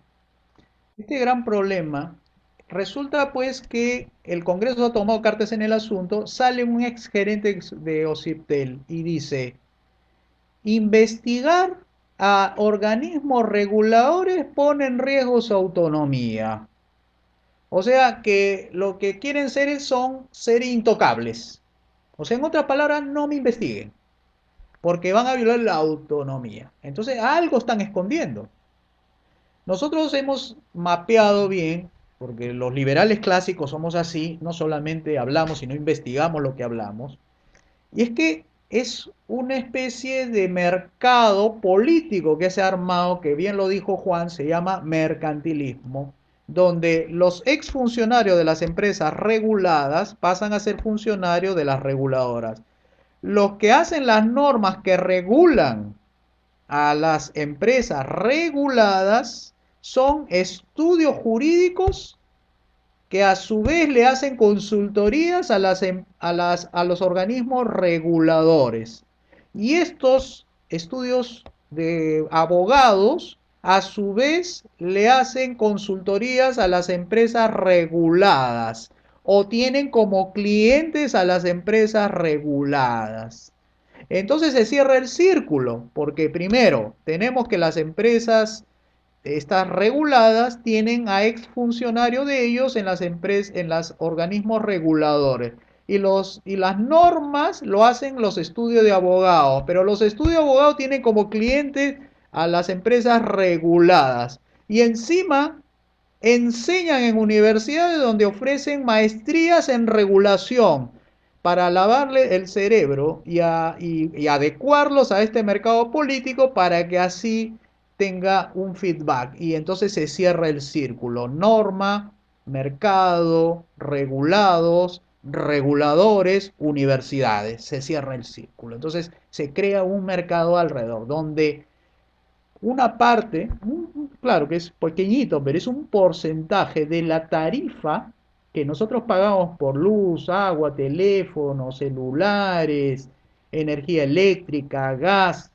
resulta pues que el Congreso ha tomado cartas en el asunto, sale un ex gerente de OCIPTEL y dice, investigar a organismos reguladores pone en riesgo su autonomía. O sea que lo que quieren son ser intocables. O sea, en otras palabras, no me investiguen, porque van a violar la autonomía. Entonces, algo están escondiendo. Nosotros hemos mapeado bien, porque los liberales clásicos somos así, no solamente hablamos, sino investigamos lo que hablamos, y es que es una especie de mercado político que se ha armado, que bien lo dijo Juan, se llama mercantilismo. donde los exfuncionarios de las empresas reguladas pasan a ser funcionarios de las reguladoras. Los que hacen las normas que regulan a las empresas reguladas son estudios jurídicos que a su vez le hacen consultorías a los organismos reguladores. Y estos estudios de abogados a su vez le hacen consultorías a las empresas reguladas o tienen como clientes a las empresas reguladas. Entonces se cierra el círculo, porque primero tenemos que las empresas estas reguladas tienen a exfuncionarios de ellos en las empresas, en los organismos reguladores. Y las normas lo hacen los estudios de abogados, pero los estudios de abogados tienen como clientes a las empresas reguladas. Y encima enseñan en universidades donde ofrecen maestrías en regulación para lavarle el cerebro y adecuarlos a este mercado político para que así tenga un feedback y entonces se cierra el círculo. Norma, mercado, regulados, reguladores, universidades. Se cierra el círculo. Entonces se crea un mercado alrededor donde una parte, claro que es pequeñito, pero es un porcentaje de la tarifa que nosotros pagamos por luz, agua, teléfono, celulares, energía eléctrica, gas,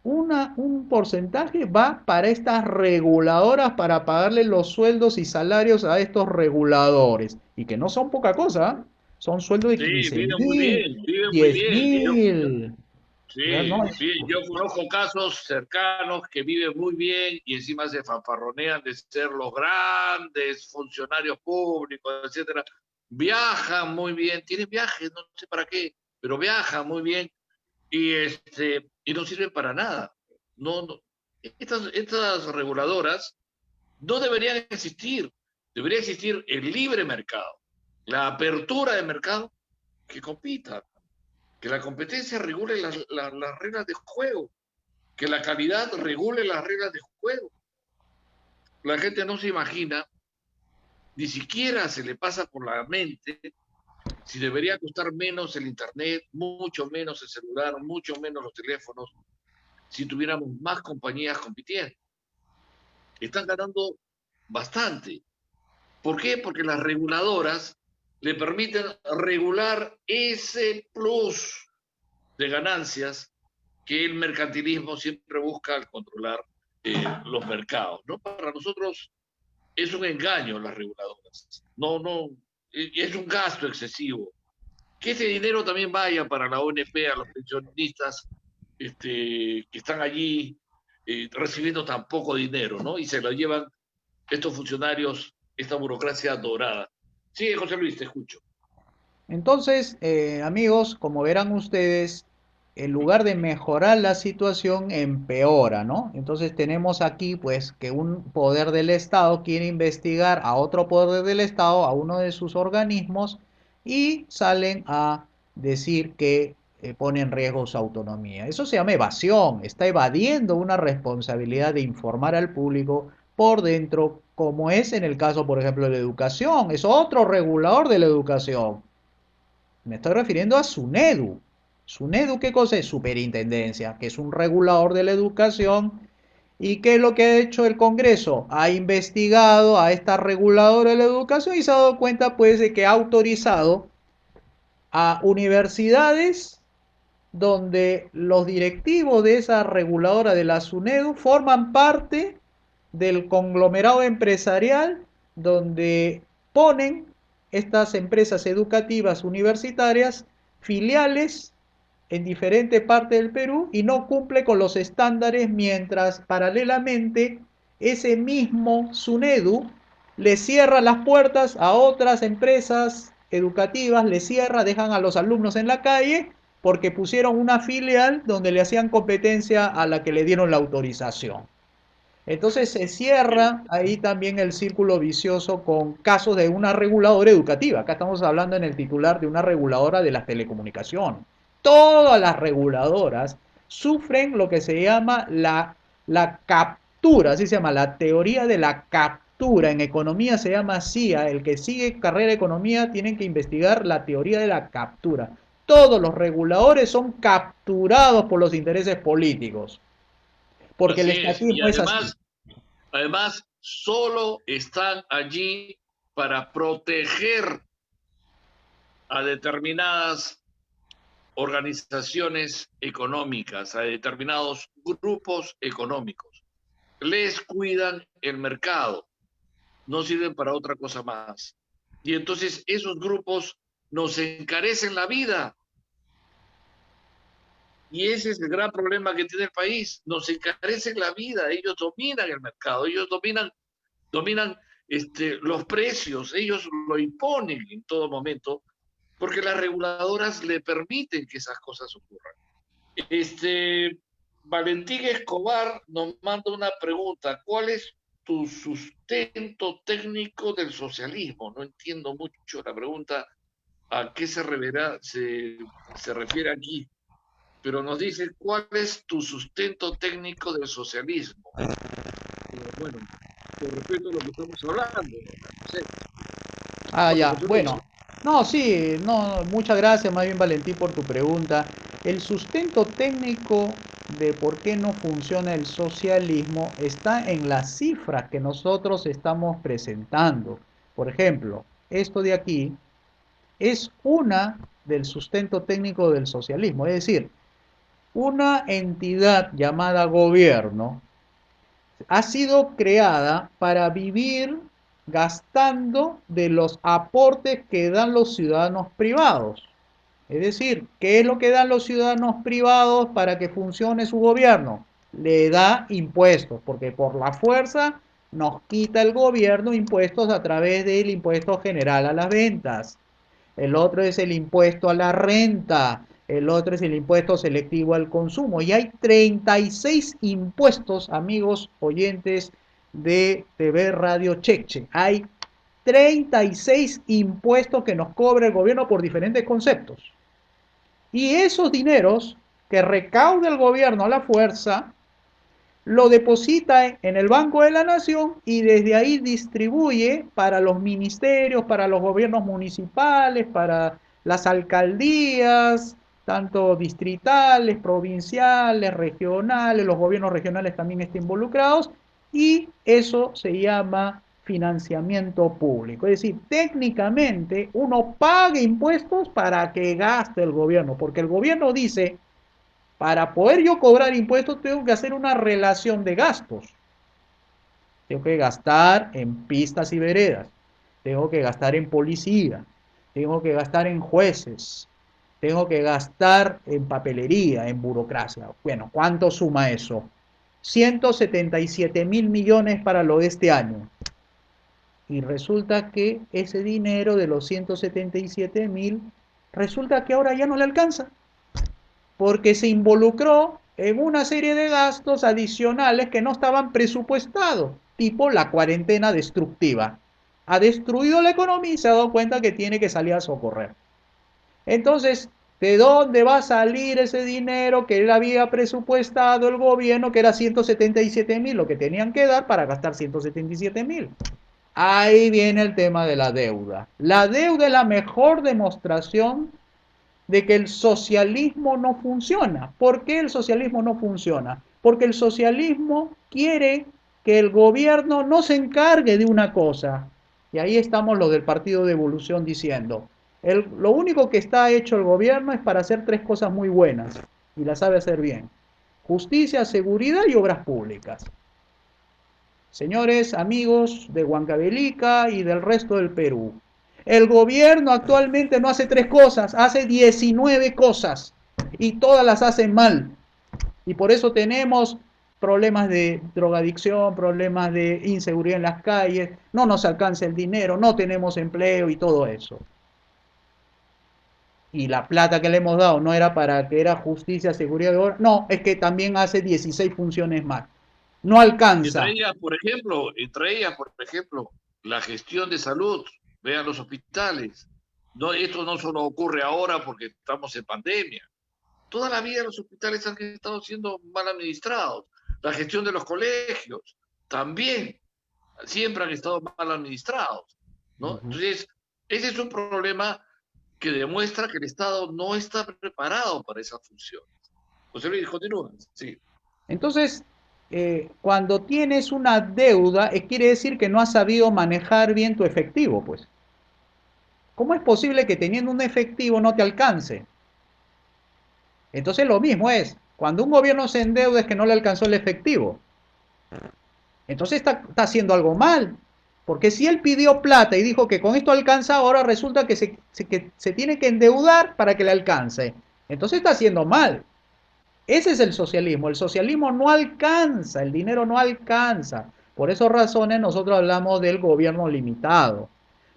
un porcentaje va para estas reguladoras para pagarle los sueldos y salarios a estos reguladores. Y que no son poca cosa, ¿eh? Son sueldos de Sí, 15 vive muy mil, bien, vive muy 10 bien. mil. No Sí, sí, yo conozco casos cercanos que viven muy bien y encima se fanfarronean de ser los grandes funcionarios públicos, etcétera. Viajan muy bien, tienen viajes, no sé para qué, pero viajan muy bien y no sirven para nada. No, no. Estas reguladoras no deberían existir. Debería existir el libre mercado, la apertura de mercado que compita, que la competencia regule las reglas de juego, que la calidad regule las reglas de juego. La gente no se imagina, ni siquiera se le pasa por la mente si debería costar menos el internet, mucho menos el celular, mucho menos los teléfonos, si tuviéramos más compañías compitiendo. Están ganando bastante. ¿Por qué? Porque las reguladoras le permiten regular ese plus de ganancias que el mercantilismo siempre busca al controlar los mercados, ¿no? Para nosotros es un engaño las reguladoras. No, no, es un gasto excesivo. Que ese dinero también vaya para la ONP, a los pensionistas que están allí recibiendo tan poco dinero, ¿no? Y se lo llevan estos funcionarios, esta burocracia dorada. Sí, José Luis, te escucho. Entonces, amigos, como verán ustedes, en lugar de mejorar la situación, empeora, ¿no? Entonces tenemos aquí, pues, que un poder del Estado quiere investigar a otro poder del Estado, a uno de sus organismos, y salen a decir que pone en riesgo su autonomía. Eso se llama evasión, está evadiendo una responsabilidad de informar al público por dentro, como es en el caso, por ejemplo, de la educación. Es otro regulador de la educación. Me estoy refiriendo a SUNEDU. ¿SUNEDU qué cosa es? Superintendencia, que es un regulador de la educación. ¿Y qué es lo que ha hecho el Congreso? Ha investigado a esta reguladora de la educación y se ha dado cuenta pues de que ha autorizado a universidades donde los directivos de esa reguladora de la SUNEDU forman parte del conglomerado empresarial donde ponen estas empresas educativas universitarias filiales en diferentes partes del Perú y no cumple con los estándares mientras paralelamente ese mismo SUNEDU le cierra las puertas a otras empresas educativas, le cierra, dejan a los alumnos en la calle porque pusieron una filial donde le hacían competencia a la que le dieron la autorización. Entonces se cierra ahí también el círculo vicioso con casos de una reguladora educativa. Acá estamos hablando en el titular de una reguladora de las telecomunicaciones. Todas las reguladoras sufren lo que se llama la captura, así se llama, la teoría de la captura captura. En economía se llama CIA. El que sigue carrera de economía tiene que investigar la teoría de la captura. Todos los reguladores son capturados por los intereses políticos, porque el Así es. Y estatismo es así. además, solo están allí para proteger a determinadas organizaciones económicas, a determinados grupos económicos. Les cuidan el mercado, no sirven para otra cosa más. Y entonces esos grupos nos encarecen la vida. Y ese es el gran problema que tiene el país. Nos encarecen la vida. Ellos dominan el mercado, ellos dominan los precios, ellos lo imponen en todo momento, porque las reguladoras le permiten que esas cosas ocurran. Valentín Escobar nos manda una pregunta. ¿Cuál es tu sustento técnico del socialismo? No entiendo mucho la pregunta a qué se refiere aquí, pero nos dice cuál es tu sustento técnico del socialismo. Bueno, con respecto a lo que estamos hablando, no sé. Ah, Bueno, ya, José Luis. bueno. No, sí, no, muchas gracias más bien Valentín por tu pregunta. El sustento técnico de por qué no funciona el socialismo está en las cifras que nosotros estamos presentando. Por ejemplo, esto de aquí es una del sustento técnico del socialismo, es decir, una entidad llamada gobierno ha sido creada para vivir gastando de los aportes que dan los ciudadanos privados. Es decir, ¿qué es lo que dan los ciudadanos privados para que funcione su gobierno? Le da impuestos, porque por la fuerza nos quita el gobierno impuestos a través del impuesto general a las ventas. El otro es el impuesto a la renta, el otro es el impuesto selectivo al consumo. Y hay 36 impuestos, amigos oyentes de TV Radio Cheche. Hay 36 impuestos que nos cobra el gobierno por diferentes conceptos. Y esos dineros que recauda el gobierno a la fuerza, lo deposita en el Banco de la Nación y desde ahí distribuye para los ministerios, para los gobiernos municipales, para las alcaldías, tanto distritales, provinciales, regionales, los gobiernos regionales también están involucrados, y eso se llama financiamiento público. Es decir, técnicamente uno paga impuestos para que gaste el gobierno, porque el gobierno dice: para poder yo cobrar impuestos tengo que hacer una relación de gastos. Tengo que gastar en pistas y veredas, tengo que gastar en policía, tengo que gastar en jueces, tengo que gastar en papelería, en burocracia. Bueno, ¿cuánto suma eso? 177.000 millones para lo de este año. Y resulta que ese dinero de los 177.000, resulta que ahora ya no le alcanza, porque se involucró en una serie de gastos adicionales que no estaban presupuestados, tipo la cuarentena destructiva. Ha destruido la economía y se ha dado cuenta que tiene que salir a socorrer. Entonces, ¿de dónde va a salir ese dinero que él había presupuestado el gobierno, que era 177.000, lo que tenían que dar para gastar 177.000? Ahí viene el tema de la deuda. La deuda es la mejor demostración de que el socialismo no funciona. ¿Por qué el socialismo no funciona? Porque el socialismo quiere que el gobierno no se encargue de una cosa. Y ahí estamos los del Partido de Evolución diciendo: lo único que está hecho el gobierno es para hacer tres cosas muy buenas, y las sabe hacer bien: justicia, seguridad y obras públicas. Señores, amigos de Huancavelica y del resto del Perú, el gobierno actualmente no hace tres cosas, hace 19 cosas, y todas las hacen mal. Y por eso tenemos problemas de drogadicción, problemas de inseguridad en las calles, no nos alcanza el dinero, no tenemos empleo y todo eso. Y la plata que le hemos dado no era para que era justicia, seguridad y obras, no, es que también hace 16 funciones más. No alcanza. Entre ellas, por ejemplo, la gestión de salud. Vean los hospitales. No, esto no solo ocurre ahora porque estamos en pandemia. Toda la vida los hospitales han estado siendo mal administrados. La gestión de los colegios también. siempre han estado mal administrados, ¿no? Entonces, ese es un problema que demuestra que el Estado no está preparado para esa función. José Luis, continúa. Sí. Entonces, cuando tienes una deuda, quiere decir que no has sabido manejar bien tu efectivo, pues. ¿Cómo es posible que teniendo un efectivo no te alcance? Entonces lo mismo es, cuando un gobierno se endeuda es que no le alcanzó el efectivo. Entonces está haciendo algo mal. Porque si él pidió plata y dijo que con esto alcanza, ahora resulta que se tiene que endeudar para que le alcance. Entonces está haciendo mal. Ese es el socialismo. El socialismo no alcanza, el dinero no alcanza. Por esas razones nosotros hablamos del gobierno limitado.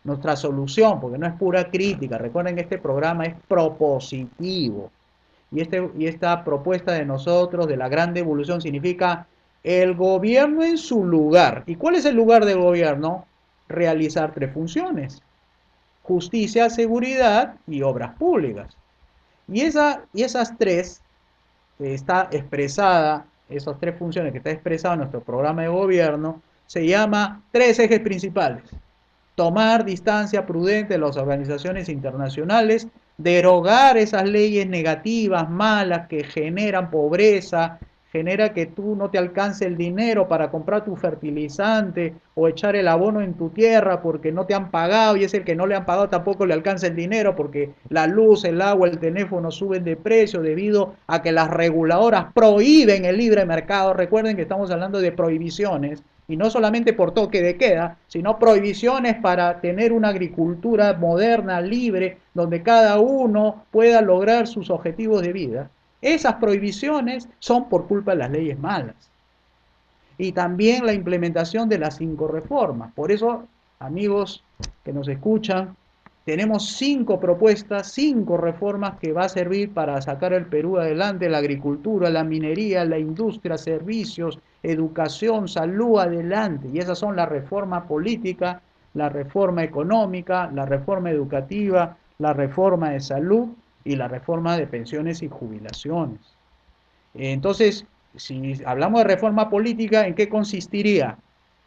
Nuestra solución, porque no es pura crítica, recuerden que este programa es propositivo. Y esta propuesta de nosotros, de la gran devolución, significa el gobierno en su lugar. ¿Y cuál es el lugar del gobierno? Realizar tres funciones: justicia, seguridad y obras públicas. Y esas tres está expresada, esas tres funciones que está expresada en nuestro programa de gobierno, se llama tres ejes principales: tomar distancia prudente de las organizaciones internacionales, derogar esas leyes negativas, malas, que generan pobreza, genera que tú no te alcance el dinero para comprar tu fertilizante o echar el abono en tu tierra porque no te han pagado, y es el que no le han pagado tampoco le alcanza el dinero porque la luz, el agua, el teléfono suben de precio debido a que las reguladoras prohíben el libre mercado. Recuerden que estamos hablando de prohibiciones, y no solamente por toque de queda, sino prohibiciones para tener una agricultura moderna, libre, donde cada uno pueda lograr sus objetivos de vida. Esas prohibiciones son por culpa de las leyes malas. Y también la implementación de las 5 reformas. Por eso, amigos que nos escuchan, tenemos 5 propuestas, 5 reformas que va a servir para sacar el Perú adelante: la agricultura, la minería, la industria, servicios, educación, salud, adelante. Y esas son la reforma política, la reforma económica, la reforma educativa, la reforma de salud y la reforma de pensiones y jubilaciones. Entonces, si hablamos de reforma política, ¿en qué consistiría?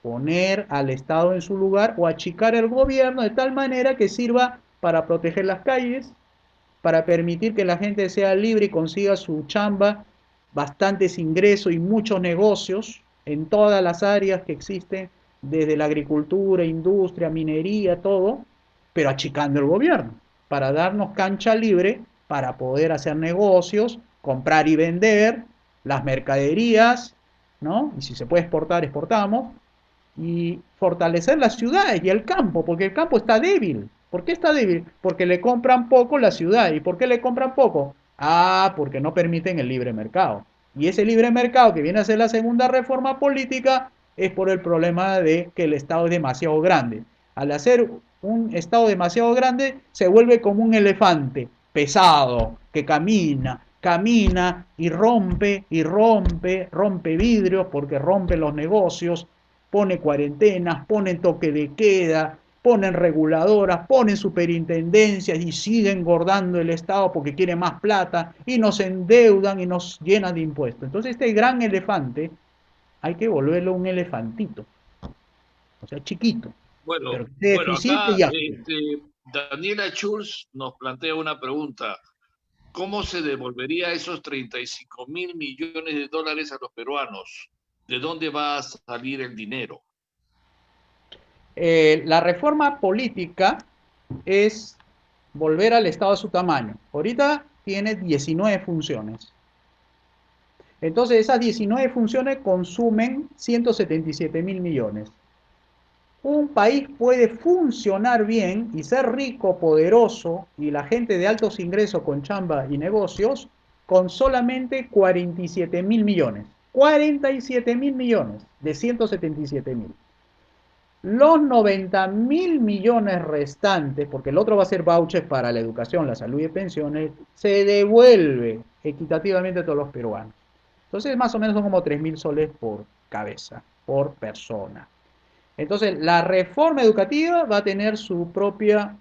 Poner al Estado en su lugar o achicar el gobierno de tal manera que sirva para proteger las calles, para permitir que la gente sea libre y consiga su chamba, bastantes ingresos y muchos negocios en todas las áreas que existen, desde la agricultura, industria, minería, todo, pero achicando el gobierno, para darnos cancha libre para poder hacer negocios, comprar y vender las mercaderías, ¿no? Y si se puede exportar, exportamos, y fortalecer las ciudades y el campo, porque el campo está débil. ¿Por qué está débil? Porque le compran poco la ciudad. ¿Y por qué le compran poco? Ah, porque no permiten el libre mercado. Y ese libre mercado, que viene a ser la segunda reforma política, es por el problema de que el Estado es demasiado grande. Al hacer un Estado demasiado grande, se vuelve como un elefante pesado, que camina rompe vidrios porque rompe los negocios, pone cuarentenas, pone toque de queda, ponen reguladoras, ponen superintendencias y sigue engordando el Estado porque quiere más plata y nos endeudan y nos llenan de impuestos. Entonces este gran elefante hay que volverlo un elefantito, o sea, chiquito, pero que esté Bueno, eficiente acá y ágil. Daniela Schulz nos plantea una pregunta. ¿Cómo se devolvería esos 35.000 millones de dólares a los peruanos? ¿De dónde va a salir el dinero? La reforma política es volver al Estado a su tamaño. Ahorita tiene 19 funciones. Entonces esas 19 funciones consumen 177 mil millones. Un país puede funcionar bien y ser rico, poderoso, y la gente de altos ingresos con chamba y negocios, con solamente 47 mil millones. 47 mil millones de 177 mil. Los 90 mil millones restantes, porque el otro va a ser vouchers para la educación, la salud y pensiones, se devuelve equitativamente a todos los peruanos. Entonces más o menos son como 3 mil soles por cabeza, por persona. Entonces la reforma educativa va a tener su propia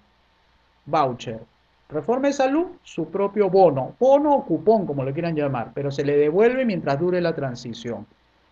voucher. Reforma de salud, su propio bono o cupón, como lo quieran llamar, pero se le devuelve mientras dure la transición.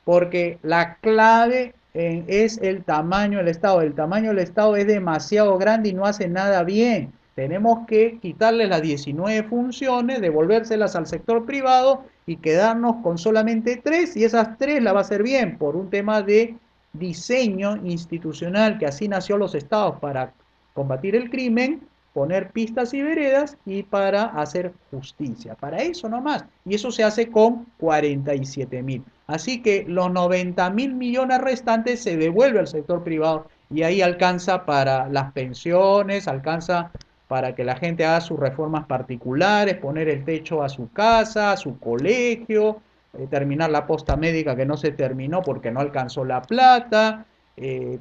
Porque la clave es el tamaño del Estado. El tamaño del Estado es demasiado grande y no hace nada bien. Tenemos que quitarle las 19 funciones, devolvérselas al sector privado y quedarnos con solamente 3, y esas 3 la va a hacer bien por un tema de diseño institucional, que así nació los estados, para combatir el crimen, poner pistas y veredas y para hacer justicia. Para eso nomás. Y eso se hace con 47.000. Así que los 90.000 millones restantes se devuelve al sector privado y ahí alcanza para las pensiones, alcanza para que la gente haga sus reformas particulares, poner el techo a su casa, a su colegio, terminar la posta médica que no se terminó porque no alcanzó la plata,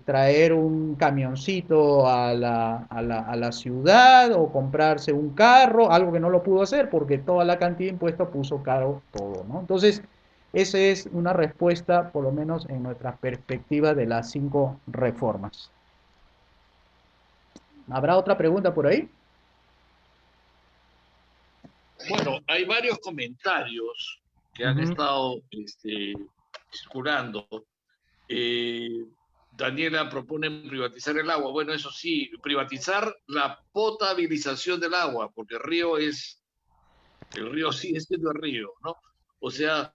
traer un camioncito a la ciudad o comprarse un carro, algo que no lo pudo hacer porque toda la cantidad de impuestos puso caro todo, ¿no? Entonces, esa es una respuesta, por lo menos en nuestra perspectiva, de las 5 reformas. ¿Habrá otra pregunta por ahí? Bueno, hay varios comentarios que han estado circulando. Daniela propone privatizar el agua. Bueno, eso sí, privatizar la potabilización del agua, porque el río sigue siendo el río, ¿no? O sea,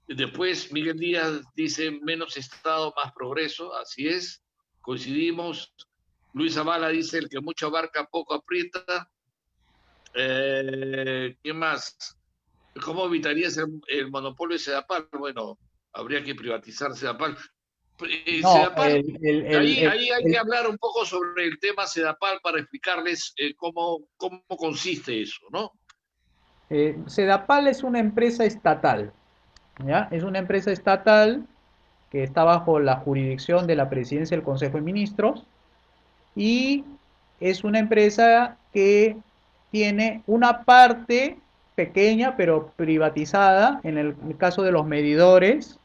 después Miguel Díaz dice menos Estado, más progreso, así es, coincidimos. Luis Zavala dice el que mucho abarca, poco aprieta. ¿Qué más? ¿Cómo evitarías el monopolio de Sedapal? Bueno, habría que privatizar Sedapal. No, Sedapal, ahí hay que hablar un poco sobre el tema Sedapal para explicarles cómo consiste eso, ¿no? Sedapal es una empresa estatal, ¿ya? Es una empresa estatal que está bajo la jurisdicción de la Presidencia del Consejo de Ministros y es una empresa que tiene una parte pequeña pero privatizada en el caso de los medidores,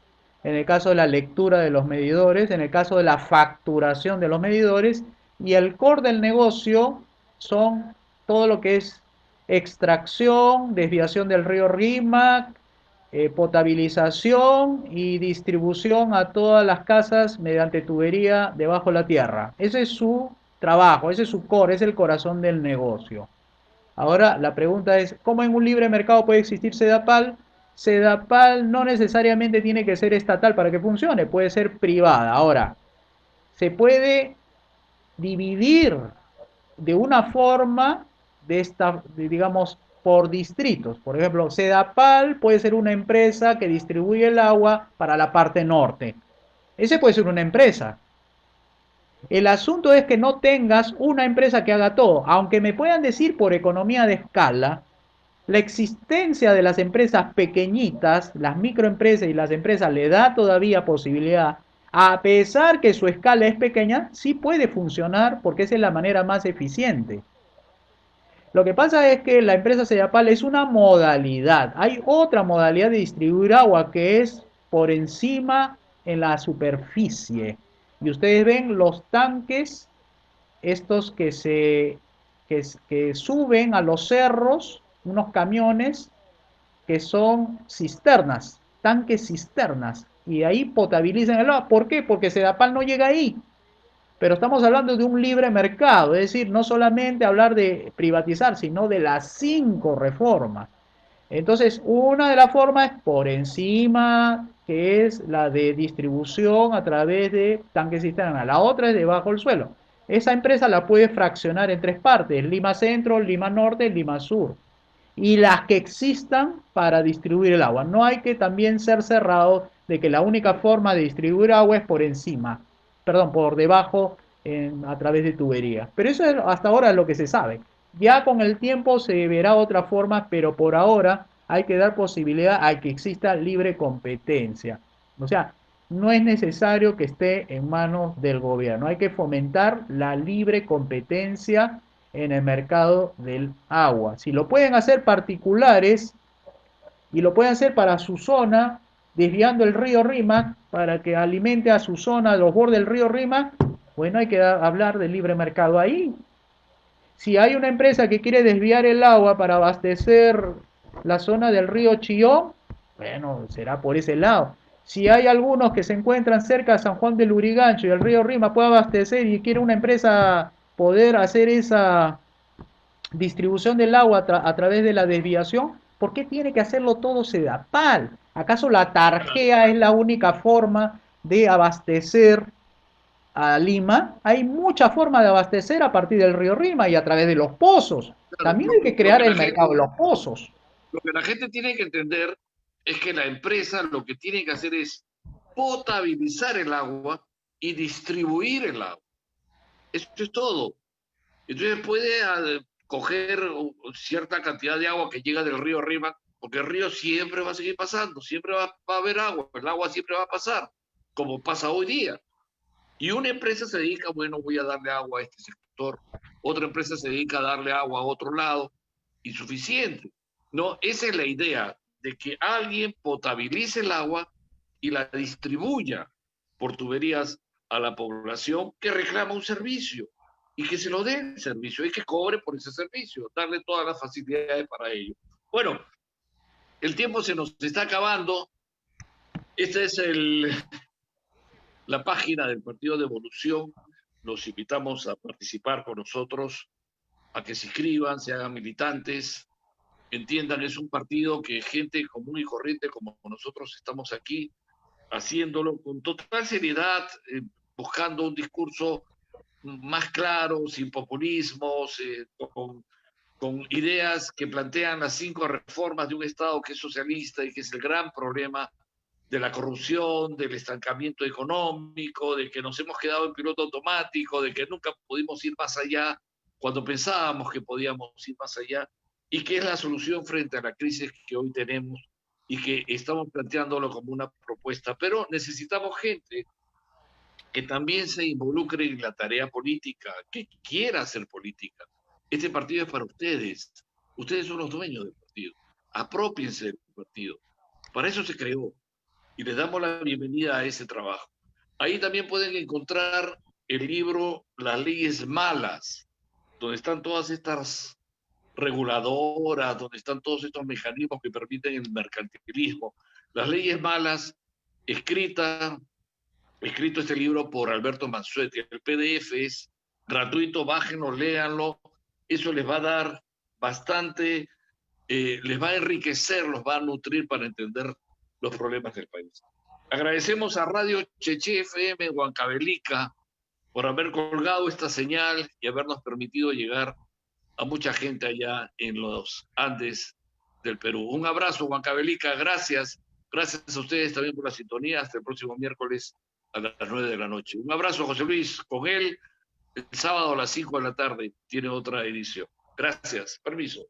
en el caso de la lectura de los medidores, en el caso de la facturación de los medidores, y el core del negocio son todo lo que es extracción, desviación del río Rímac, potabilización y distribución a todas las casas mediante tubería debajo de la tierra. Ese es su trabajo, ese es su core, es el corazón del negocio. Ahora la pregunta es, ¿cómo en un libre mercado puede existir Sedapal? Sedapal no necesariamente tiene que ser estatal para que funcione, puede ser privada. Ahora, se puede dividir de una forma digamos, por distritos. Por ejemplo, Sedapal puede ser una empresa que distribuye el agua para la parte norte. Ese puede ser una empresa. El asunto es que no tengas una empresa que haga todo. Aunque me puedan decir por economía de escala, la existencia de las empresas pequeñitas, las microempresas y las empresas le da todavía posibilidad, a pesar que su escala es pequeña, sí puede funcionar porque esa es la manera más eficiente. Lo que pasa es que la empresa Sedapal es una modalidad. Hay otra modalidad de distribuir agua que es por encima en la superficie. Y ustedes ven los tanques, estos que suben a los cerros, unos camiones que son cisternas, tanques cisternas. Y ahí potabilizan el agua. ¿Por qué? Porque Sedapal no llega ahí. Pero estamos hablando de un libre mercado, es decir, no solamente hablar de privatizar, sino de las 5 reformas. Entonces, una de las formas es por encima, que es la de distribución a través de tanques cisterna. La otra es debajo del suelo. Esa empresa la puede fraccionar en 3 partes, Lima Centro, Lima Norte, Lima Sur. Y las que existan para distribuir el agua. No hay que también ser cerrado de que la única forma de distribuir agua es por encima, perdón, por debajo a través de tuberías. Pero eso es hasta ahora lo que se sabe. Ya con el tiempo se verá otra forma, pero por ahora hay que dar posibilidad a que exista libre competencia. O sea, no es necesario que esté en manos del gobierno. Hay que fomentar la libre competencia en el mercado del agua. Si lo pueden hacer particulares y lo pueden hacer para su zona, desviando el río Rímac para que alimente a su zona los bordes del río Rímac, bueno, hay que hablar de libre mercado ahí. Si hay una empresa que quiere desviar el agua para abastecer la zona del río Chillón, bueno, será por ese lado. Si hay algunos que se encuentran cerca de San Juan del Lurigancho y el río Rima puede abastecer y quiere una empresa poder hacer esa distribución del agua a través de la desviación, ¿por qué tiene que hacerlo todo Sedapal? ¿Acaso la tarjea es la única forma de abastecer a Lima? Hay muchas formas de abastecer a partir del río Rima y a través de los pozos. Claro, También hay que lo crear que el la mercado de gente, los pozos. lo que la gente tiene que entender es que la empresa lo que tiene que hacer es potabilizar el agua y distribuir el agua. Eso es todo. Entonces puede coger cierta cantidad de agua que llega del río Rima, porque el río siempre va a seguir pasando, siempre va a haber agua, el agua siempre va a pasar, como pasa hoy día. Y una empresa se dedica, bueno, voy a darle agua a este sector, otra empresa se dedica a darle agua a otro lado, insuficiente. No, esa es la idea, de que alguien potabilice el agua y la distribuya por tuberías a la población que reclama un servicio y que se lo dé el servicio y que cobre por ese servicio, darle todas las facilidades para ello. Bueno, el tiempo se nos está acabando. Esta es la página del Partido de Evolución. Los invitamos a participar con nosotros, a que se inscriban, se hagan militantes, entiendan, es un partido que gente común y corriente como nosotros estamos aquí haciéndolo con total seriedad, buscando un discurso más claro, sin populismos, con ideas que plantean las 5 reformas de un Estado que es socialista y que es el gran problema de la corrupción, del estancamiento económico, de que nos hemos quedado en piloto automático, de que nunca pudimos ir más allá cuando pensábamos que podíamos ir más allá, y que es la solución frente a la crisis que hoy tenemos y que estamos planteándolo como una propuesta. Pero necesitamos gente que también se involucre en la tarea política, que quiera hacer política. Este partido es para ustedes. Ustedes son los dueños del partido. Apropiense del partido. Para eso se creó y les damos la bienvenida a ese trabajo. Ahí también pueden encontrar el libro Las leyes malas, donde están todas estas reguladoras, donde están todos estos mecanismos que permiten el mercantilismo. Las leyes malas, escrito este libro por Alberto Mansuetti. El PDF es gratuito, bájenlo, léanlo. Eso les va a dar bastante, les va a enriquecer, los va a nutrir para entender los problemas del país. Agradecemos a Radio Cheche FM Huancavelica por haber colgado esta señal y habernos permitido llegar a mucha gente allá en los Andes del Perú. Un abrazo, Huancavelica, gracias. Gracias a ustedes también por la sintonía. Hasta el próximo miércoles a las 9 de la noche. Un abrazo, José Luis. Con él, el sábado a las 5 de la tarde tiene otra edición. Gracias. Permiso.